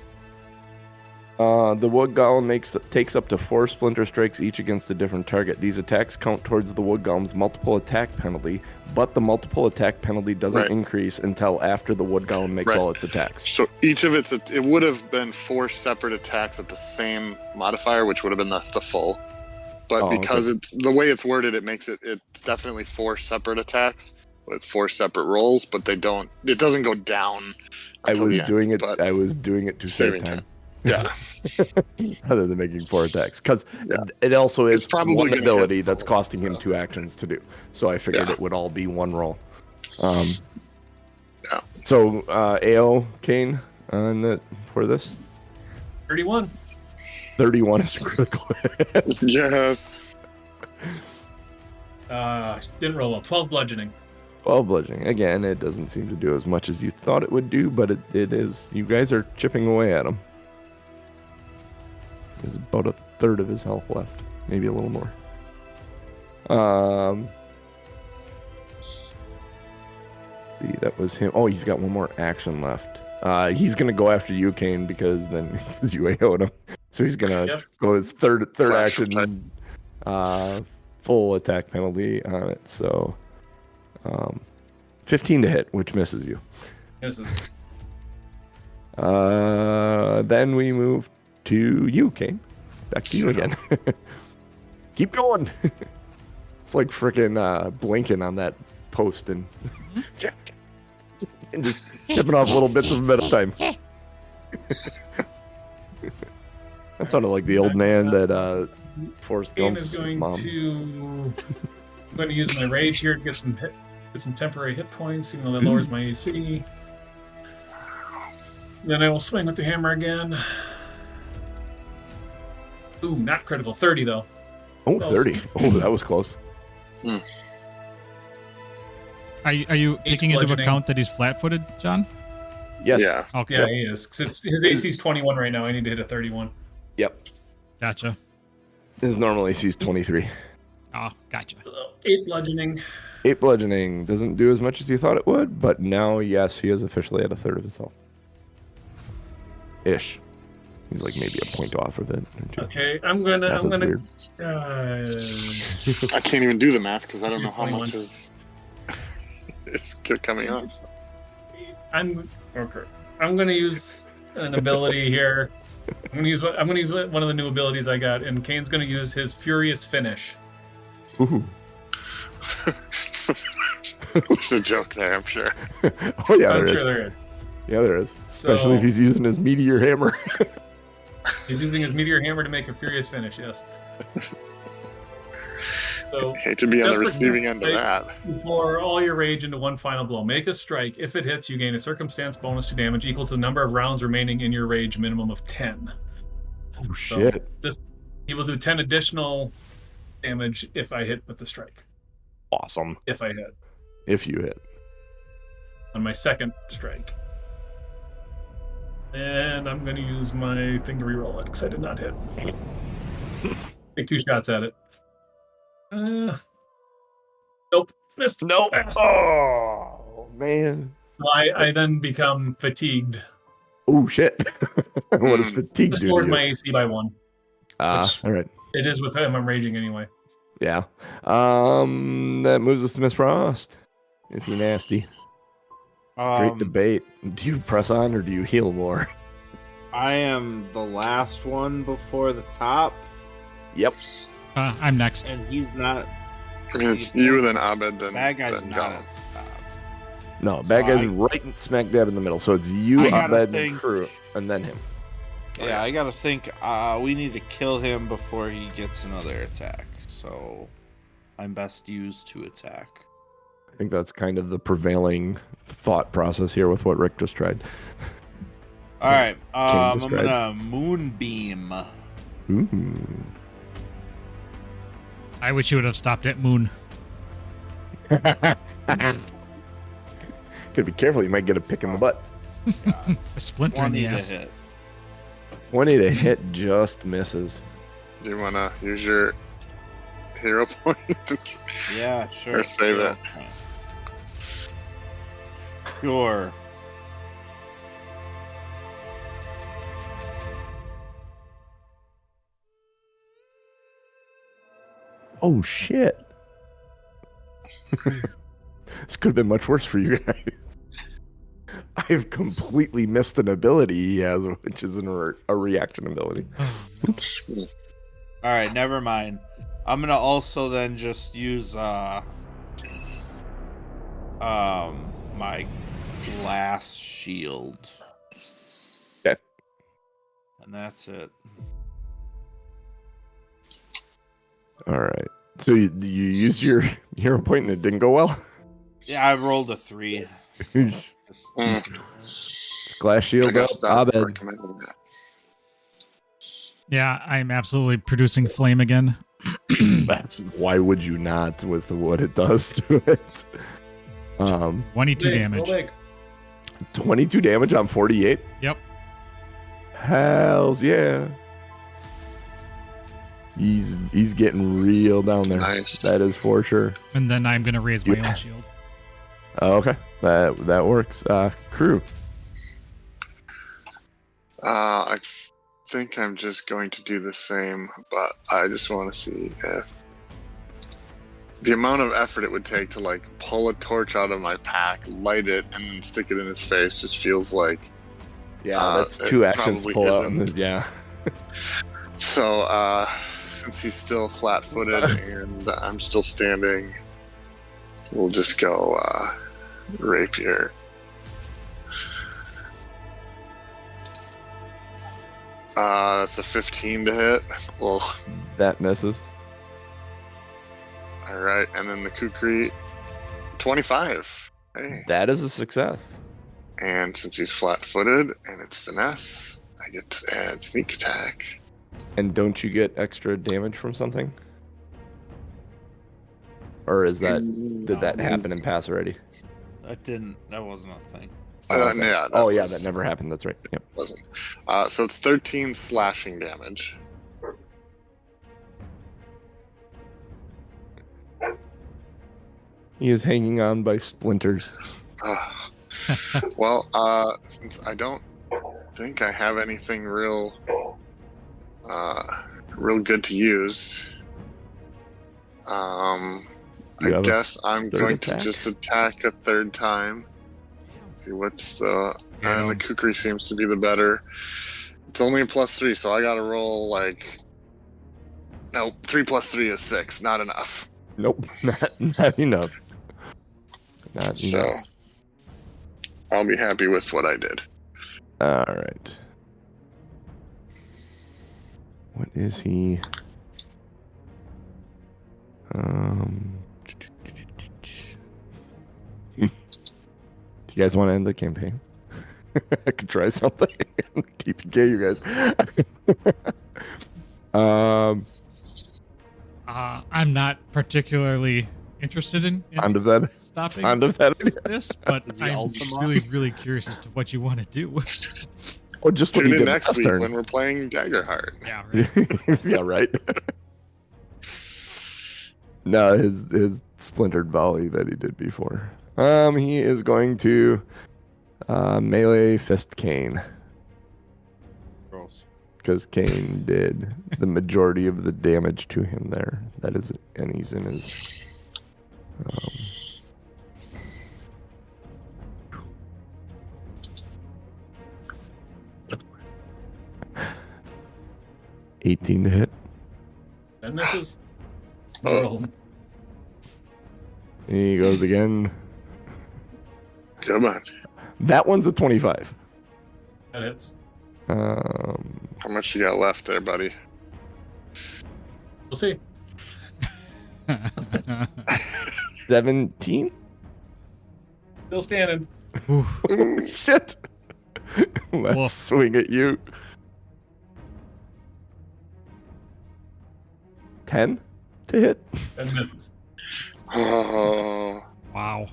C: The wood golem takes up to 4 splinter strikes each against a different target. These attacks count towards the wood golem's multiple attack penalty, but the multiple attack penalty doesn't
B: Right.
C: increase until after the wood golem makes
B: Right.
C: all its attacks.
B: So each of it would have been 4 separate attacks at the same modifier, which would have been the full. but
C: Oh,
B: because it's the way it's worded, it makes it's definitely 4 separate attacks with 4 separate rolls, but it doesn't go down until the end. But
C: I was doing it to save
B: saving
C: time.
B: time. Yeah.
C: Rather than making 4 attacks, because
B: Yeah.
C: it also is
B: It's probably
C: one
B: gonna hit
C: ability that's
B: both,
C: costing him
B: so.
C: 2 actions to do. So I figured
B: Yeah.
C: it would all be 1 roll.
B: Yeah.
C: So AO Kane for this
E: 31.
C: 31 is critical.
B: Yes.
E: Didn't roll well. 12 bludgeoning.
C: 12 bludgeoning. Again, it doesn't seem to do as much as you thought it would do, but it is. You guys are chipping away at him. There's about a third of his health left, maybe a little more. See, that was him. Oh, he's got one more action left. He's gonna go after you, Kane, because you AO'd him. So he's gonna go his third
B: Flash of
C: action, full attack penalty on it. So, 15 to hit, which misses you.
E: Misses.
C: Then we move to you, Kane. Back to you again. Keep going. It's like freaking blinking on that post and just chipping off little bits of them at a time. That sounded like the old man that Forrest
E: Kane
C: Gump's
E: is going
C: mom.
E: I'm going to use my rage here to get some temporary hit points, even though that lowers my AC. Then I will swing with the hammer again. Ooh, not critical. 30 though.
C: Oh, 30. Oh, that was close.
A: Are you taking into
E: bludgeoning.
A: account that he's flat-footed, John?
C: Yes.
B: Yeah.
A: Okay.
E: Yeah, he is. 'Cause his AC is 21 right now. I need to hit a 31.
C: Yep.
A: Gotcha.
C: His normal AC is 23.
A: Oh, gotcha.
E: 8 bludgeoning.
C: 8 bludgeoning doesn't do as much as you thought it would, but now, yes, he is officially at a third of his health. Ish. He's like maybe a point off of it.
E: Okay, I'm gonna.
C: Math is weird.
B: I can't even do the math because I don't know how
E: 21.
B: much is it's coming up.
E: I'm gonna use an ability here. I'm gonna use one of the new abilities I got, and Kane's gonna use his Furious Finish.
C: Ooh.
B: There's a joke there, I'm sure.
C: Oh yeah,
E: I'm
C: there
E: sure
C: is.
E: there is.
C: Yeah, there is. Especially
E: So-
C: if he's using his meteor hammer.
E: He's using his Meteor Hammer to make a Furious Finish. Yes. So
B: Hate to be on the
E: Just for
B: receiving end of that.
E: pour all your rage into one final blow. Make a strike. If it hits, you gain a circumstance bonus to damage equal to the number of rounds remaining in your rage, minimum of 10.
C: Oh
E: So
C: shit.
E: he will do 10 additional damage if I hit with the strike.
C: Awesome.
E: If I hit
C: If you hit.
E: on my second strike. And I'm going to use my thing to reroll it because I did not hit. Take 2 shots at it. Nope. Missed.
C: Nope. Oh man.
E: So I then become fatigued.
C: Oh shit. What does fatigue
E: Just
C: do to
E: lowered
C: you?
E: my AC by 1. which-
C: All right.
E: It is with him. I'm raging anyway.
C: Yeah. That moves us to Miss Frost. Is he nasty? Great debate. Do you press on or do you heal more?
D: I am the last one before the top,
C: Yep.
A: I'm next.
D: and he's not.
B: I mean, it's you, then Abed, then
D: Bad guy's
B: then
D: not
B: Gollum.
D: at the top.
C: No, bad guy's right smack dab in the middle. So it's you,
D: I gotta
C: Abed, and
D: think.
C: crew, and then him.
D: Yeah, I gotta think. We need to kill him before he gets another attack. So I'm best used to attack.
C: I think that's kind of the prevailing thought process here with what Rick just tried.
D: All right. I'm
C: describe.
D: gonna moonbeam.
C: Ooh.
A: I wish you would have stopped at Moon.
C: Gotta be careful. You might get a pick in the butt.
A: A splinter in
D: 20
A: the
D: to
A: ass.
D: hit.
C: 20 to hit just misses.
B: Do you want to use your hero point?
D: Yeah, sure.
B: Or save it.
D: Sure.
C: Oh shit. This could have been much worse for you guys. I've completely missed an ability he has, which is a reaction ability.
D: All right, never mind. I'm gonna also then just use my glass shield.
C: Okay.
D: And that's it.
C: All right. So you used your hero point and it didn't go well?
D: Yeah, I rolled a 3.
B: Mm,
C: Glass
B: I
C: shield
B: gotta
C: up.
B: stop
C: Abed.
B: recommending that.
A: Yeah, I'm absolutely producing flame again.
C: Why would you not with what it does to it?
A: 22
E: Big,
A: damage.
E: go big.
C: 22 damage on 48?
A: Yep.
C: Hells yeah. He's getting real down there.
B: Nice.
C: That is for sure.
A: And then I'm going to raise my
C: Yeah.
A: own shield.
C: Oh, okay. That works. Crew.
B: I think I'm just going to do the same, but I just want to see if the amount of effort it would take to like pull a torch out of my pack, light it, and then stick it in his face just feels like
C: Yeah, that's
B: it
C: 2 actions to
B: probably
C: pull out.
B: isn't.
C: Yeah.
B: So. Since he's still flat-footed and I'm still standing, we'll just go rapier. That's a 15 to hit. Well,
C: That misses.
B: all right, and then the kukri, 25. Hey,
C: That is a success.
B: and since he's flat-footed and it's finesse, I get to add sneak attack.
C: And don't you get extra damage from something? Or is that did that happen and pass already?
D: That wasn't a thing.
C: Okay.
B: Yeah.
C: That never happened. That's right. Yep.
B: Wasn't. So it's 13 slashing damage.
C: He is hanging on by splinters.
B: Well, since I don't think I have anything real good to use,
C: You
B: I
C: have a
B: guess I'm
C: third
B: going
C: attack?
B: to just attack a third time. Let's see what's the and the kukri seems to be the better. It's only a +3, so I gotta roll like nope. 3 + 3 is 6. Not enough.
C: Nope, not enough. Not
B: So
C: enough.
B: I'll be happy with what I did.
C: All right. What is he? Do you guys want to end the campaign? I could try something. Keep it gay, you guys.
A: I'm not particularly interested in
C: Fond of that.
A: stopping
C: Fond of that idea.
A: this, but
D: Is he
A: I'm
D: Ultima?
A: really, really curious as to what you want to do.
C: Or just when
B: Tune
C: you
B: in
C: get
B: next
C: last
B: week
C: turn.
B: when we're playing Daggerheart.
A: Yeah, right.
C: Yeah, right. No, his splintered volley that he did before. He is going to melee fist Kane
D: Gross.
C: because Kane did the majority of the damage to him there. That is, and he's in his. 18 to hit.
E: That misses.
B: Oh.
E: Roll.
C: And he goes again.
B: Come on.
C: That one's a 25.
E: That hits.
B: How much you got left there, buddy?
E: We'll see.
C: 17?
E: Still standing.
A: Oof.
C: Oh, shit. Let's
A: Woof.
C: swing at you. 10 to hit.
E: That misses.
B: Oh,
A: Wow.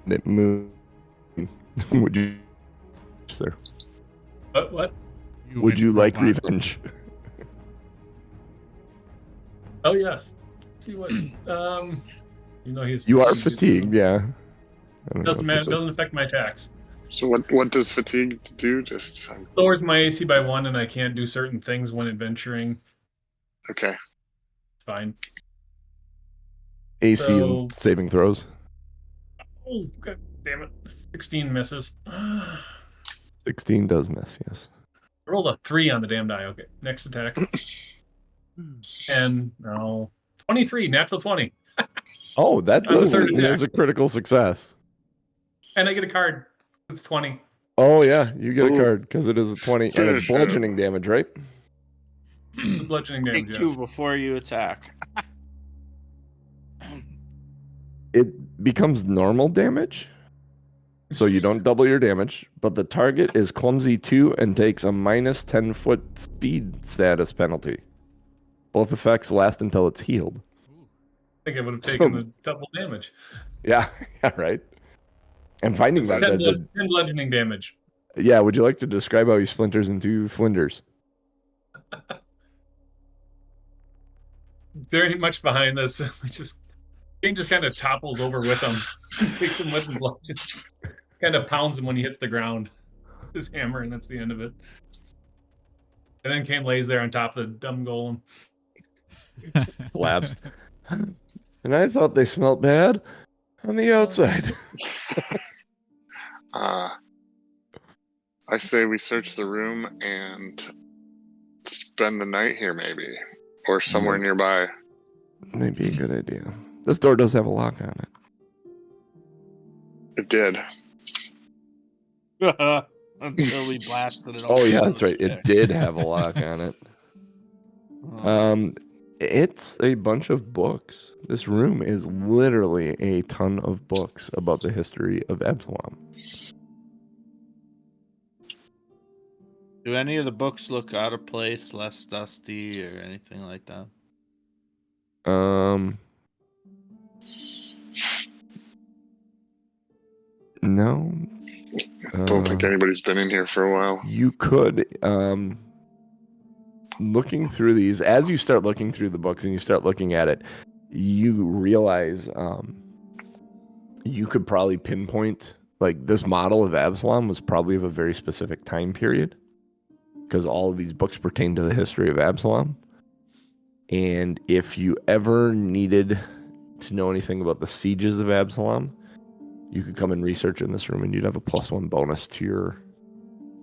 C: It moved. Would you, sir?
E: What?
C: Would you like
A: robot.
C: revenge?
E: Oh yes. See what? He's.
C: You are fatigued, yeah. I don't
E: Doesn't
C: know.
E: matter. Doesn't affect my attacks.
B: so what does fatigue do? Just
E: Lowers my AC by 1, and I can't do certain things when adventuring.
B: okay.
E: It's fine.
C: AC
E: So-
C: and saving throws.
E: Oh god damn it! 16 misses.
C: 16 does miss, yes.
E: I rolled a 3 on the damn die. Okay, next attack. And no, 23, natural 20.
C: Oh, that
E: On the third
C: is a critical success.
E: And I get a card. It's 20.
C: Oh, yeah, you get a
B: Ooh.
C: card because it is a 20, and it's
B: Finish him.
C: bludgeoning damage, right?
E: The bludgeoning
D: Take
E: damage,
D: 2
E: yes.
D: before you attack.
C: It becomes normal damage, so you don't double your damage, but the target is clumsy 2 and takes a minus 10-foot speed status penalty. Both effects last until it's healed.
E: I think I would have taken the double damage.
C: Yeah, yeah, right. And finding
E: It's
C: that,
E: 10 bludgeoning damage.
C: yeah, would you like to describe how he splinters into flinders?
E: Very much behind this. King just kind of topples over with him. Takes him with his bludgeon. Kind of pounds him when he hits the ground. His hammer, and that's the end of it. And then Kane lays there on top of the dumb golem.
C: Collapsed. And I thought they smelled bad on the outside.
B: I say we search the room and spend the night here, maybe, or somewhere nearby.
C: Maybe a good idea. This door does have a lock on it.
B: It did.
D: Until we blasted it.
C: Oh, yeah, that's right. It did have a lock on it. It's a bunch of books. This room is literally a ton of books about the history of Absalom.
D: Do any of the books look out of place, less dusty, or anything like that?
C: No.
B: Don't think anybody's been in here for a while.
C: You could, looking through these, as you start looking through the books and you start looking at it, you realize you could probably pinpoint, like, this model of Absalom was probably of a very specific time period, because all of these books pertain to the history of Absalom. And if you ever needed to know anything about the sieges of Absalom, you could come and research in this room, and you'd have a +1 bonus to your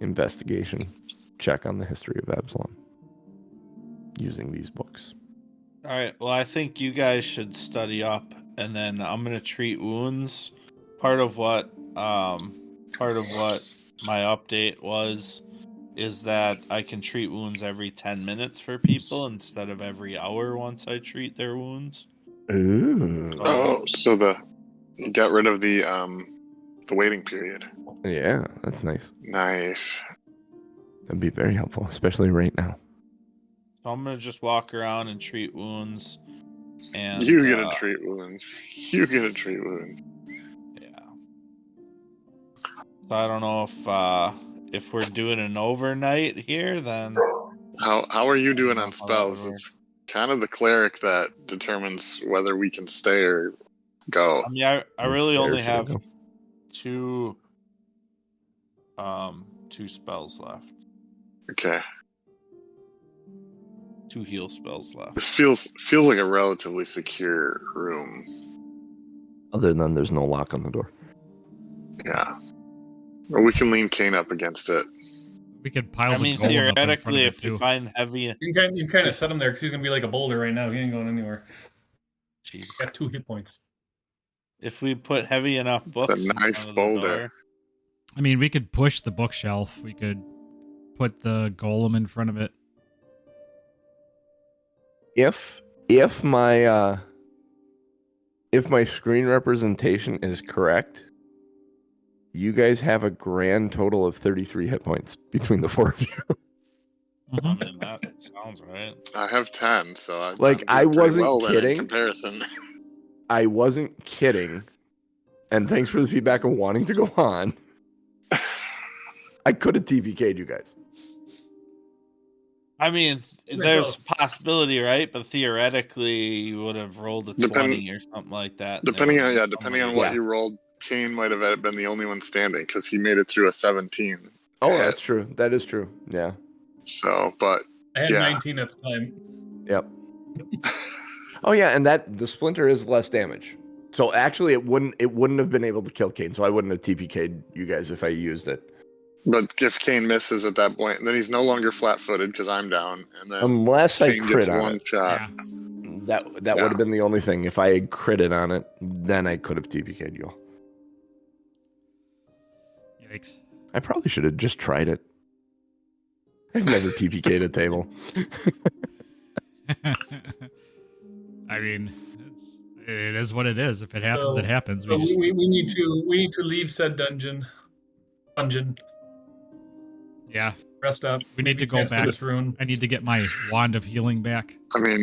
C: investigation check on the history of Absalom using these books.
D: All right. Well, I think you guys should study up, and then I'm gonna treat wounds. Part of what my update was is that I can treat wounds every 10 minutes for people instead of every hour once I treat their wounds.
C: Ooh.
B: Oh, so you got rid of the waiting period.
C: Yeah, that's nice.
B: Nice.
C: That'd be very helpful, especially right now.
D: So I'm gonna just walk around and treat wounds. And
B: You get a treat wounds. You get a treat wound.
D: Yeah. So I don't know if we're doing an overnight here, then
B: How are you doing on
D: How that
B: spells?
D: would work.
B: It's kind of the cleric that determines whether we can stay or go.
D: I mean, I really
C: Spare
D: only
C: should
D: have
C: go.
D: two spells left.
B: Okay.
D: 2 heal spells left.
B: This feels like a relatively secure room.
C: Other than there's no lock on the door.
B: Yeah. Or we can lean Kane up against it.
A: We could pile
D: I
A: the
D: mean,
A: golem up in front
D: theoretically,
A: of
D: if
A: it
D: we
A: too.
D: find heavy,
E: You can kind of set him there because he's going to be like a boulder right now. He ain't going anywhere.
D: Jeez.
E: He's got 2 hit points.
D: If we put heavy enough books,
B: a
D: in
B: nice
D: front of the
B: boulder.
D: door-
A: I mean, we could push the bookshelf. We could put the golem in front of it.
C: If my screen representation is correct, you guys have a grand total of 33 hit points between the 4 of you.
D: I mean, that sounds right.
B: I have 10, so I'm
C: Like,
B: doing
C: I
B: pretty
C: wasn't
B: well there
C: kidding.
B: in comparison.
C: I wasn't kidding. And thanks for the feedback of wanting to go on. I could have TPK'd you guys.
D: I mean,
E: Pretty
D: there's
E: close.
D: a possibility, right? But theoretically, you would have rolled a 20 or something like that. and
B: Depending
D: it
B: on
D: would have
B: depending
D: come
B: on
D: with
B: what
C: Yeah.
B: you rolled, Kane might have been the only one standing because he made it through a 17.
C: Oh,
B: hit.
C: that's true. That is true. Yeah.
B: So, but
E: I had
B: Yeah.
E: 19 at the time.
C: Yep. Oh yeah, and the splinter is less damage. So actually, it wouldn't have been able to kill Kane. So I wouldn't have TPK'd you guys if I used it.
B: But if Kane misses at that point, then he's no longer flat-footed because I'm down, and then
C: Unless I
B: Kane
C: crit
B: gets
C: on
B: one
C: it.
B: shot.
A: Yeah.
C: That
B: Yeah.
C: would have been the only thing. If I had critted on it, then I could have TPK'd you.
A: Yikes.
C: I probably should have just tried it. I've never TPK'd a table.
A: I mean, it is what it is. If it happens, it happens.
E: So we need to leave said dungeon.
A: Yeah.
E: Rest up.
A: We need to go
E: transfer
A: back.
E: this rune.
A: I need to get my wand of healing back.
B: I mean,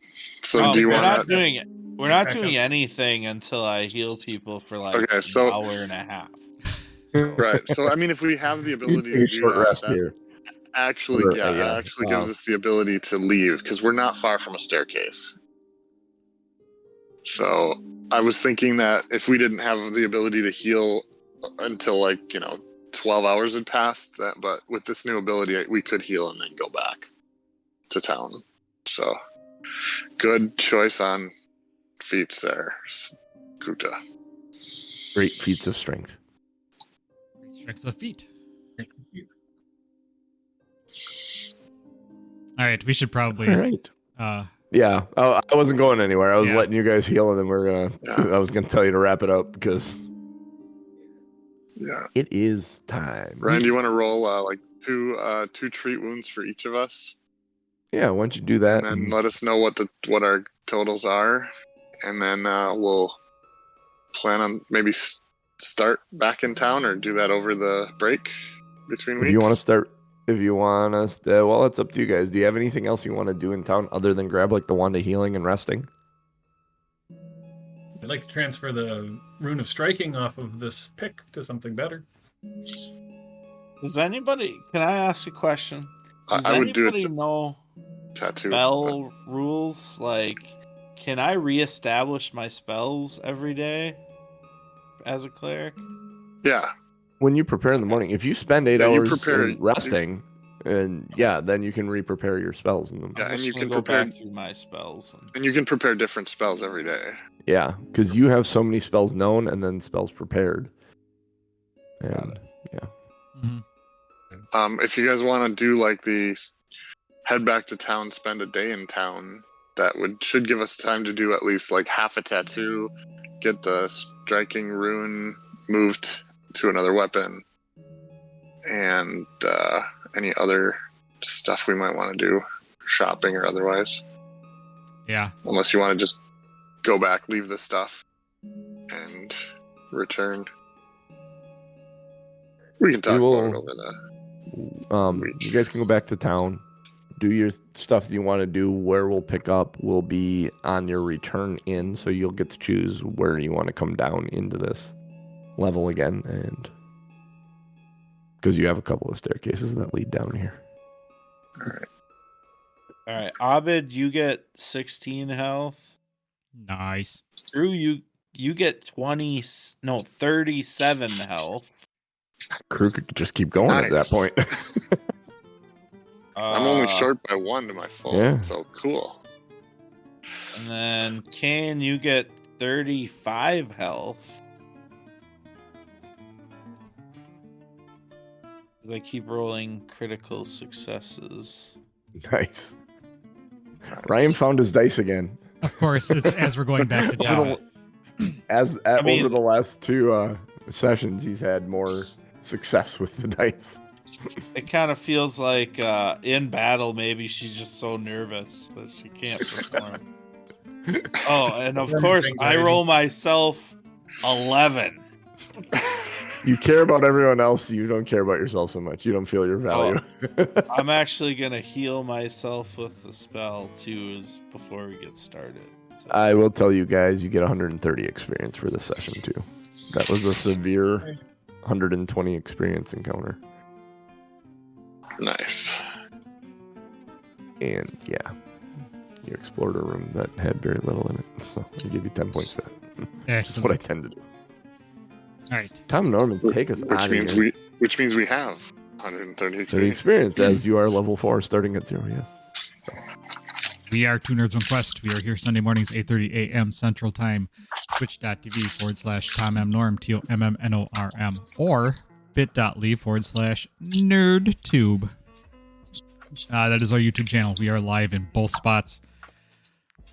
B: so do you
D: we're
B: want
D: not
B: to?
D: doing it. We're not
E: Back
D: doing
E: up.
D: anything until I heal people for like
B: Okay,
D: an
B: so-
D: hour and a half.
B: Right. So I mean, if we have the
C: You
B: ability
C: take
B: to
C: a
B: do
C: short
B: that,
C: rest
B: that
C: here.
B: actually,
C: Or,
B: yeah, actually gives us the ability to leave because we're not far from a staircase. So I was thinking that if we didn't have the ability to heal until 12 hours had passed, but with this new ability, we could heal and then go back to town. So good choice on feats there, Kuta.
C: Great feats of strength.
A: Strength of feet. All right, we should probably.
C: All right. Yeah, I wasn't going anywhere. I was letting you guys heal, and then I was gonna tell you to wrap it up because it is time.
B: Ryan, do you want to roll two treat wounds for each of us?
C: Yeah, why don't you do that?
B: And then let us know what our totals are, and then we'll plan on maybe start back in town or do that over the break between weeks.
C: If you want to start, well, it's up to you guys. Do you have anything else you want to do in town other than grab like the wand of healing and resting?
E: I'd like to transfer the rune of striking off of this pick to something better.
D: Does anybody? Can I ask a question? Does
B: I would do it.
D: Know
B: tattoo
D: spell rules? Like, can I reestablish my spells every day as a cleric?
B: Yeah.
C: When you prepare in the morning, if you spend 8 hours resting,
B: then
C: you can re-prepare your spells in them.
B: Yeah, and you can
D: go
B: prepare
D: back through my spells.
B: And you can prepare different spells every day.
C: Yeah, because you have so many spells known and then spells prepared. And
B: if you guys want to do head back to town, spend a day in town, that should give us time to do at least half a tattoo, get the striking rune moved to another weapon, and any other stuff we might want to do, shopping or otherwise.
A: Yeah.
B: Unless you want to just go back, leave the stuff, and return. We can talk about it over the
C: you guys can go back to town, do your stuff that you want to do. Where we'll pick up will be on your return in, so you'll get to choose where you want to come down into this level again, and because you have a couple of staircases that lead down here.
D: All right, Abid, you get 16 health.
A: Nice.
D: Drew, you get 37 health.
C: Crew could just keep going at that point.
B: I'm only short by 1 to my full, so cool.
D: And then Kane, you get 35 health. I keep rolling critical successes.
C: Nice. Ryan found his dice again.
A: Of course, it's as we're going back to town.
C: Over the last 2 sessions, he's had more success with the dice.
D: It kind of feels like in battle, maybe she's just so nervous that she can't perform. Oh, and of course, I roll myself 11.
C: You care about everyone else. You don't care about yourself so much. You don't feel your value.
D: I'm actually going to heal myself with the spell, too, before we get started.
C: I will tell you guys, you get 130 experience for this session, too. That was a severe 120 experience encounter.
B: Nice.
C: And, yeah. You explored a room that had very little in it. So I'll give you 10 points for that. That's what I tend to do.
A: All right.
C: Tom Norman, take us out of here.
B: Which means we have 130
C: experience as you are level 4 starting at 0, yes. So.
A: We are Two Nerds One Quest. We are here Sunday mornings, 8:30 a.m. Central Time, twitch.tv/TomMNorm, TOMMNORM, or bit.ly/nerdtube. That is our YouTube channel. We are live in both spots.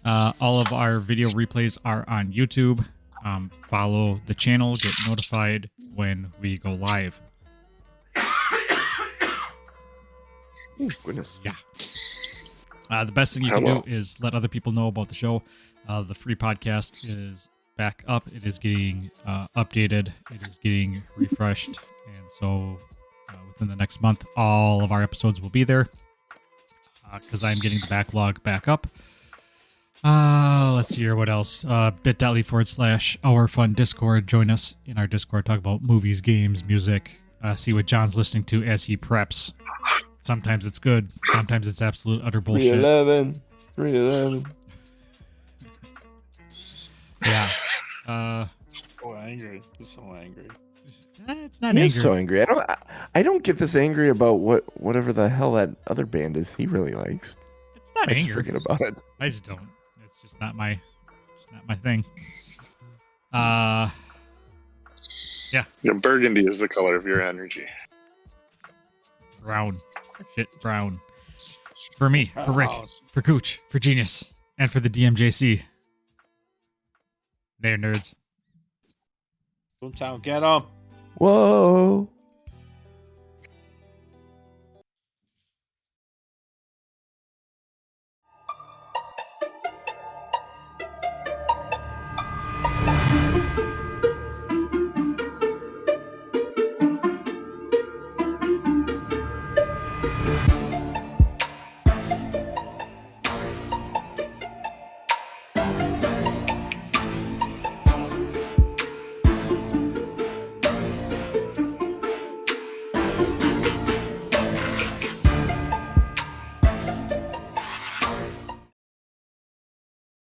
A: All of our video replays are on YouTube. Follow the channel, get notified when we go live.
C: Oh, goodness.
A: Yeah. The best thing you can do is let other people know about the show. The free podcast is back up. It is getting updated. It is getting refreshed. And so within the next month, all of our episodes will be there because I'm getting the backlog back up. Let's see here. What else? bit.ly/our fun Discord. Join us in our Discord. Talk about movies, games, music. See what John's listening to as he preps. Sometimes it's good. Sometimes it's absolute utter bullshit.
C: 311.
A: Yeah.
D: So angry. He's so angry.
A: It's not
C: He's
A: anger.
C: so angry. I don't get this angry about whatever the hell that other band is he really likes.
A: It's not
C: I just
A: anger.
C: forget about it.
A: I just don't. It's just not my thing.
B: Yeah, burgundy is the color of your energy.
A: Brown. Shit, brown. For me, for Rick, for Cooch, for Genius, and for the DMJC. They're nerds.
D: Boomtown, get him.
C: Whoa.